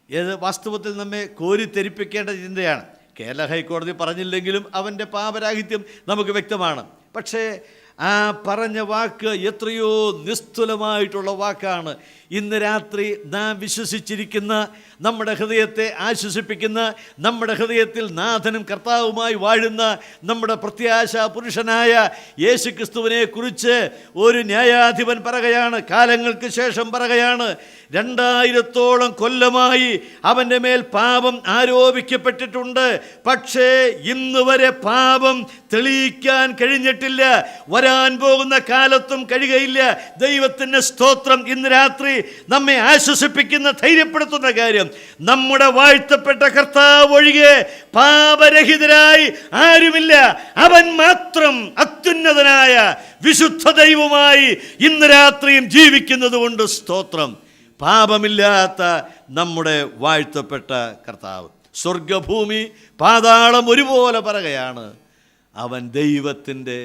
ഏത് വാസ്തവത്തിൽ നമ്മെ കോരിത്തെരിപ്പിക്കേണ്ട ചിന്തയാണ്. കേരള ഹൈക്കോടതി പറഞ്ഞില്ലെങ്കിലും അവൻ്റെ പാപരാഹിത്യം നമുക്ക് വ്യക്തമാണ്. പക്ഷേ ആ പറഞ്ഞ വാക്ക് എത്രയോ നിസ്തുലമായിട്ടുള്ള വാക്കാണ്. ഇന്ന് രാത്രി നാം വിശ്വസിച്ചിരിക്കുന്ന, നമ്മുടെ ഹൃദയത്തെ ആശ്വസിപ്പിക്കുന്ന, നമ്മുടെ ഹൃദയത്തിൽ നാഥനും കർത്താവുമായി വാഴുന്ന നമ്മുടെ പ്രത്യാശ പുരുഷനായ യേശുക്രിസ്തുവിനെ കുറിച്ച് ഒരു ന്യായാധിപൻ പറയുകയാണ്, കാലങ്ങൾക്ക് ശേഷം പറയുകയാണ്, 2000-ഓളം കൊല്ലമായി അവൻ്റെ മേൽ പാപം ആരോപിക്കപ്പെട്ടിട്ടുണ്ട്. പക്ഷേ ഇന്ന് വരെ പാപം തെളിയിക്കാൻ കഴിഞ്ഞിട്ടില്ല. വരാൻ പോകുന്ന കാലത്തും കഴിയുകയില്ല. ദൈവത്തിൻ്റെ സ്തോത്രം. ഇന്ന് രാത്രി നമ്മെ ആശ്വസിപ്പിക്കുന്ന, ധൈര്യപ്പെടുത്തുന്ന കാര്യം, നമ്മുടെ വാഴ്ത്തപ്പെട്ട കർത്താവ് ഒഴികെ പാപരഹിതരായി ആരുമില്ല. അവൻ മാത്രം അത്യുന്നതനായ വിശുദ്ധ ദൈവമായി ഇന്ന് രാത്രിയും ജീവിക്കുന്നത് കൊണ്ട് സ്തോത്രം. പാപമില്ലാത്ത നമ്മുടെ വാഴ്ത്തപ്പെട്ട കർത്താവ്. സ്വർഗഭൂമി പാതാളം ഒരുപോലെ പറയുകയാണ്, അവൻ ദൈവത്തിൻ്റെ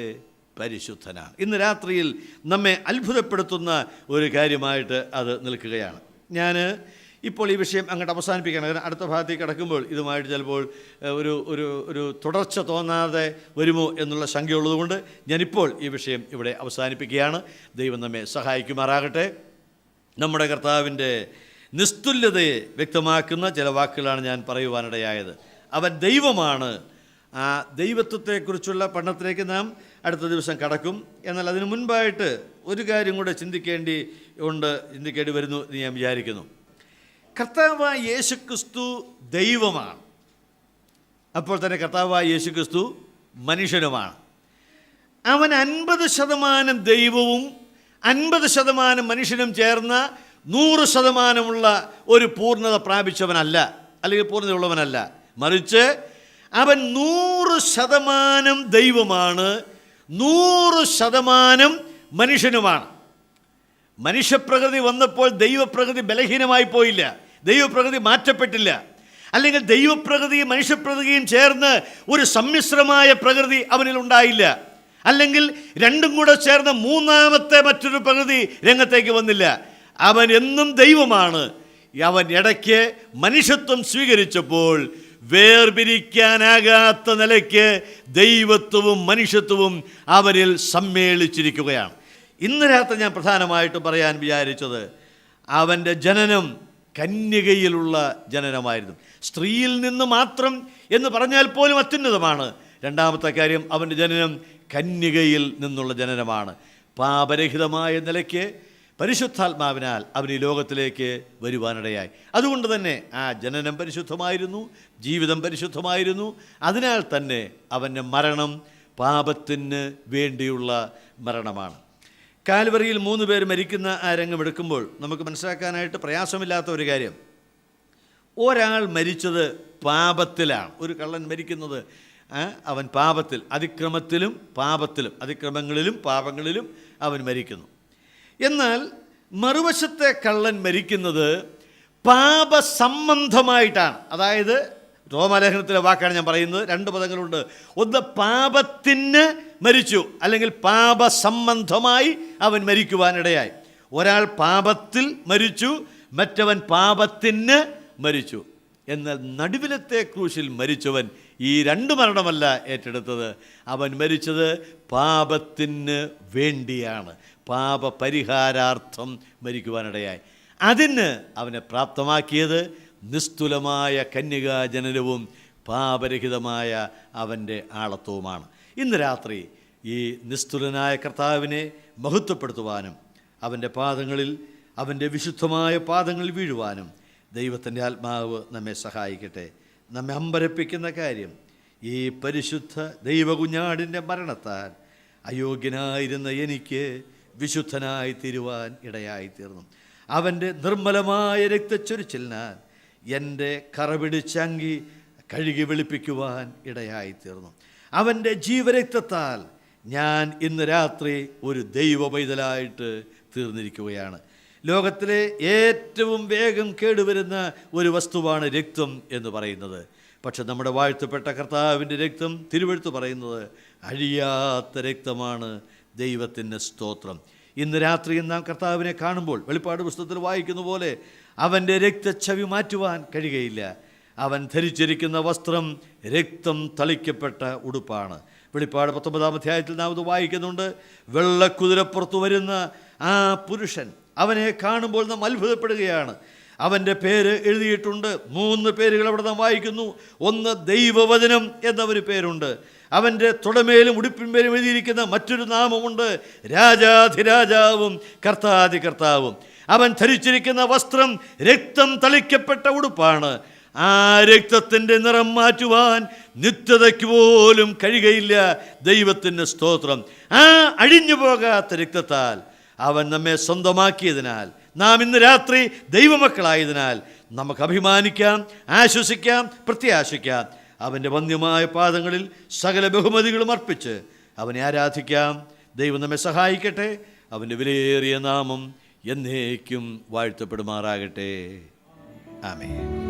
പരിശുദ്ധനാണ്. ഇന്ന് രാത്രിയിൽ നമ്മെ അത്ഭുതപ്പെടുത്തുന്ന ഒരു കാര്യമായിട്ട് അത് നിൽക്കുകയാണ്. ഞാൻ ഇപ്പോൾ ഈ വിഷയം അങ്ങോട്ട് അവസാനിപ്പിക്കണം. കാരണം അടുത്ത ഭാഗത്തേക്ക് കടക്കുമ്പോൾ ഇതുമായിട്ട് ചിലപ്പോൾ ഒരു ഒരു ഒരു തുടർച്ച തോന്നാതെ വരുമോ എന്നുള്ള ശങ്കയുള്ളതുകൊണ്ട് ഞാനിപ്പോൾ ഈ വിഷയം ഇവിടെ അവസാനിപ്പിക്കുകയാണ്. ദൈവം നമ്മെ സഹായിക്കുമാറാകട്ടെ. നമ്മുടെ കർത്താവിൻ്റെ നിസ്തുല്യതയെ വ്യക്തമാക്കുന്ന ചില വാക്കുകളാണ് ഞാൻ പറയുവാനിടയായത്. അവൻ ദൈവമാണ്. ആ ദൈവത്വത്തെക്കുറിച്ചുള്ള പഠനത്തിലേക്ക് നാം അടുത്ത ദിവസം കടക്കും. എന്നാൽ അതിനു മുൻപായിട്ട് ഒരു കാര്യം കൂടെ ചിന്തിക്കേണ്ടി വരുന്നു എന്ന് ഞാൻ വിചാരിക്കുന്നു. കർത്താവായ യേശുക്രിസ്തു ദൈവമാണ്. അപ്പോൾ തന്നെ കർത്താവായ യേശുക്രിസ്തു മനുഷ്യനുമാണ്. അവൻ 50% ദൈവവും 50% മനുഷ്യനും ചേർന്ന 100% ഒരു പൂർണ്ണത പ്രാപിച്ചവനല്ല, അല്ലെങ്കിൽ പൂർണ്ണതയുള്ളവനല്ല. മറിച്ച് അവൻ 100% ദൈവമാണ്, 100% മനുഷ്യനുമാണ്. മനുഷ്യപ്രകൃതി വന്നപ്പോൾ ദൈവപ്രകൃതി ബലഹീനമായി പോയില്ല, ദൈവപ്രകൃതി മാറ്റപ്പെട്ടില്ല. അല്ലെങ്കിൽ ദൈവപ്രകൃതിയും മനുഷ്യപ്രകൃതിയും ചേർന്ന് ഒരു സമ്മിശ്രമായ പ്രകൃതി അവനിൽ ഉണ്ടായില്ല. അല്ലെങ്കിൽ രണ്ടും കൂടെ ചേർന്ന് മൂന്നാമത്തെ മറ്റൊരു പ്രകൃതി രംഗത്തേക്ക് വന്നില്ല. അവൻ എന്നും ദൈവമാണ്. അവൻ ഇടയ്ക്ക് മനുഷ്യത്വം സ്വീകരിച്ചപ്പോൾ വേർപിരിക്കാനാകാത്ത നിലയ്ക്ക് ദൈവത്വവും മനുഷ്യത്വവും അവരിൽ സമ്മേളിച്ചിരിക്കുകയാണ്. ഇന്ന് രാത്രി ഞാൻ പ്രധാനമായിട്ടും പറയാൻ വിചാരിച്ചത്, അവൻ്റെ ജനനം കന്യകയിലുള്ള ജനനമായിരുന്നു. സ്ത്രീയിൽ നിന്ന് മാത്രം എന്ന് പറഞ്ഞാൽ പോലും അത്യുന്നതമാണ്. രണ്ടാമത്തെ കാര്യം, അവൻ്റെ ജനനം കന്യകയിൽ നിന്നുള്ള ജനനമാണ്. പാപരഹിതമായ നിലയ്ക്ക് പരിശുദ്ധാത്മാവിനാൽ അവൻ ഈ ലോകത്തിലേക്ക് വരുവാനിടയായി. അതുകൊണ്ട് തന്നെ ആ ജനനം പരിശുദ്ധമായിരുന്നു, ജീവിതം പരിശുദ്ധമായിരുന്നു. അതിനാൽ തന്നെ അവൻ്റെ മരണം പാപത്തിന് വേണ്ടിയുള്ള മരണമാണ്. കാൽവറിയിൽ 3 പേർ മരിക്കുന്ന ആ രംഗം എടുക്കുമ്പോൾ നമുക്ക് മനസ്സിലാക്കാനായിട്ട് പ്രയാസമില്ലാത്ത ഒരു കാര്യം, ഒരാൾ മരിച്ചത് പാപത്തിലാണ്. ഒരു കള്ളൻ മരിക്കുന്നത് അവൻ പാപത്തിൽ, അതിക്രമത്തിലും പാപത്തിലും, അതിക്രമങ്ങളിലും പാപങ്ങളിലും അവൻ മരിക്കുന്നു. എന്നാൽ മറുവശത്തെ കള്ളൻ മരിക്കുന്നത് പാപസംബന്ധമായിട്ടാണ്. അതായത് റോമാലേഖനത്തിലെ വാക്കാണ് ഞാൻ പറയുന്നത്. 2 പദങ്ങളുണ്ട്. ഒന്ന്, പാപത്തിന് മരിച്ചു, അല്ലെങ്കിൽ പാപസംബന്ധമായി അവൻ മരിക്കുവാനിടയായി. ഒരാൾ പാപത്തിൽ മരിച്ചു, മറ്റവൻ പാപത്തിന് മരിച്ചു. എന്നാൽ നടുവിലത്തെ ക്രൂശിൽ മരിച്ചവൻ ഈ 2 മരണമല്ല ഏറ്റെടുത്തത്. അവൻ മരിച്ചത് പാപത്തിന് വേണ്ടിയാണ്, പാപപരിഹാരാർത്ഥം മരിക്കുവാനിടയായി. അതിന് അവനെ പ്രാപ്തമാക്കിയത് നിസ്തുലമായ കന്യകാജനനവും പാപരഹിതമായ അവൻ്റെ ആളത്വവുമാണ്. ഇന്ന് രാത്രി ഈ നിസ്തുലനായ കർത്താവിനെ മഹത്വപ്പെടുത്തുവാനും അവൻ്റെ പാദങ്ങളിൽ, അവൻ്റെ വിശുദ്ധമായ പാദങ്ങളിൽ വീഴുവാനും ദൈവത്തിൻ്റെ ആത്മാവ് നമ്മെ സഹായിക്കട്ടെ. നമ്മെ അമ്പരപ്പിക്കുന്ന കാര്യം, ഈ പരിശുദ്ധ ദൈവകുഞ്ഞാടിൻ്റെ മരണത്താൽ അയോഗ്യനായിരുന്ന എനിക്ക് വിശുദ്ധനായി തീരുവാൻ ഇടയായിത്തീർന്നു. അവൻ്റെ നിർമ്മലമായ രക്തച്ചൊരിച്ചിലിനാൽ എൻ്റെ കറപിടിച്ചങ്കി കഴുകി വെളുപ്പിക്കുവാൻ ഇടയായിത്തീർന്നു. അവൻ്റെ ജീവരക്തത്താൽ ഞാൻ ഇന്ന് രാത്രി ഒരു ദൈവ പൈതലായിട്ട് തീർന്നിരിക്കുകയാണ്. ലോകത്തിലെ ഏറ്റവും വേഗം കേടുവരുന്ന ഒരു വസ്തുവാണ് രക്തം എന്ന് പറയുന്നത്. പക്ഷെ നമ്മുടെ വാഴ്ത്തപ്പെട്ട കർത്താവിൻ്റെ രക്തം, തിരുവെഴുത്ത് പറയുന്നത്, അഴിയാത്ത രക്തമാണ്. ദൈവത്തിൻ്റെ സ്തോത്രം. ഇന്ന് രാത്രിയും നാം കർത്താവിനെ കാണുമ്പോൾ വെളിപ്പാട് പുസ്തകത്തിൽ വായിക്കുന്ന പോലെ അവൻ്റെ രക്തച്ഛവി മാറ്റുവാൻ കഴിയുകയില്ല. അവൻ ധരിച്ചിരിക്കുന്ന വസ്ത്രം രക്തം തളിക്കപ്പെട്ട ഉടുപ്പാണ്. വെളിപ്പാട് 19-ാം അധ്യായത്തിൽ നാം ഇത് വായിക്കുന്നുണ്ട്. വെള്ളക്കുതിരപ്പുറത്ത് വരുന്ന ആ പുരുഷൻ, അവനെ കാണുമ്പോൾ നാം അത്ഭുതപ്പെടുകയാണ്. അവൻ്റെ പേര് എഴുതിയിട്ടുണ്ട്. 3 പേരുകൾ അവിടെ നാം വായിക്കുന്നു. ഒന്ന്, ദൈവവചനം എന്നൊരു പേരുണ്ട്. അവൻ്റെ തുടമേലും ഉടുപ്പിന്മേലും എഴുതിയിരിക്കുന്ന മറ്റൊരു നാമമുണ്ട്, രാജാധിരാജാവും കർത്താധി കർത്താവും. അവൻ ധരിച്ചിരിക്കുന്ന വസ്ത്രം രക്തം തളിക്കപ്പെട്ട ഉടുപ്പാണ്. ആ രക്തത്തിൻ്റെ നിറം മാറ്റുവാൻ നിത്യതയ്ക്ക് പോലും കഴിയുകയില്ല. ദൈവത്തിൻ്റെ സ്തോത്രം. ആ അഴിഞ്ഞു പോകാത്ത രക്തത്താൽ അവൻ നമ്മെ സ്വന്തമാക്കിയതിനാൽ, നാം ഇന്ന് രാത്രി ദൈവമക്കളായതിനാൽ നമുക്ക് അഭിമാനിക്കാം, ആശ്വസിക്കാം, പ്രത്യാശിക്കാം. അവൻ്റെ വന്യമായ പാദങ്ങളിൽ സകല ബഹുമതികളും അർപ്പിച്ച് അവനെ ആരാധിക്കാം. ദൈവം നമ്മെ സഹായിക്കട്ടെ. അവൻ്റെ വിലയേറിയ നാമം എന്നേക്കും വാഴ്ത്തപ്പെടുമാറാകട്ടെ. ആമേൻ.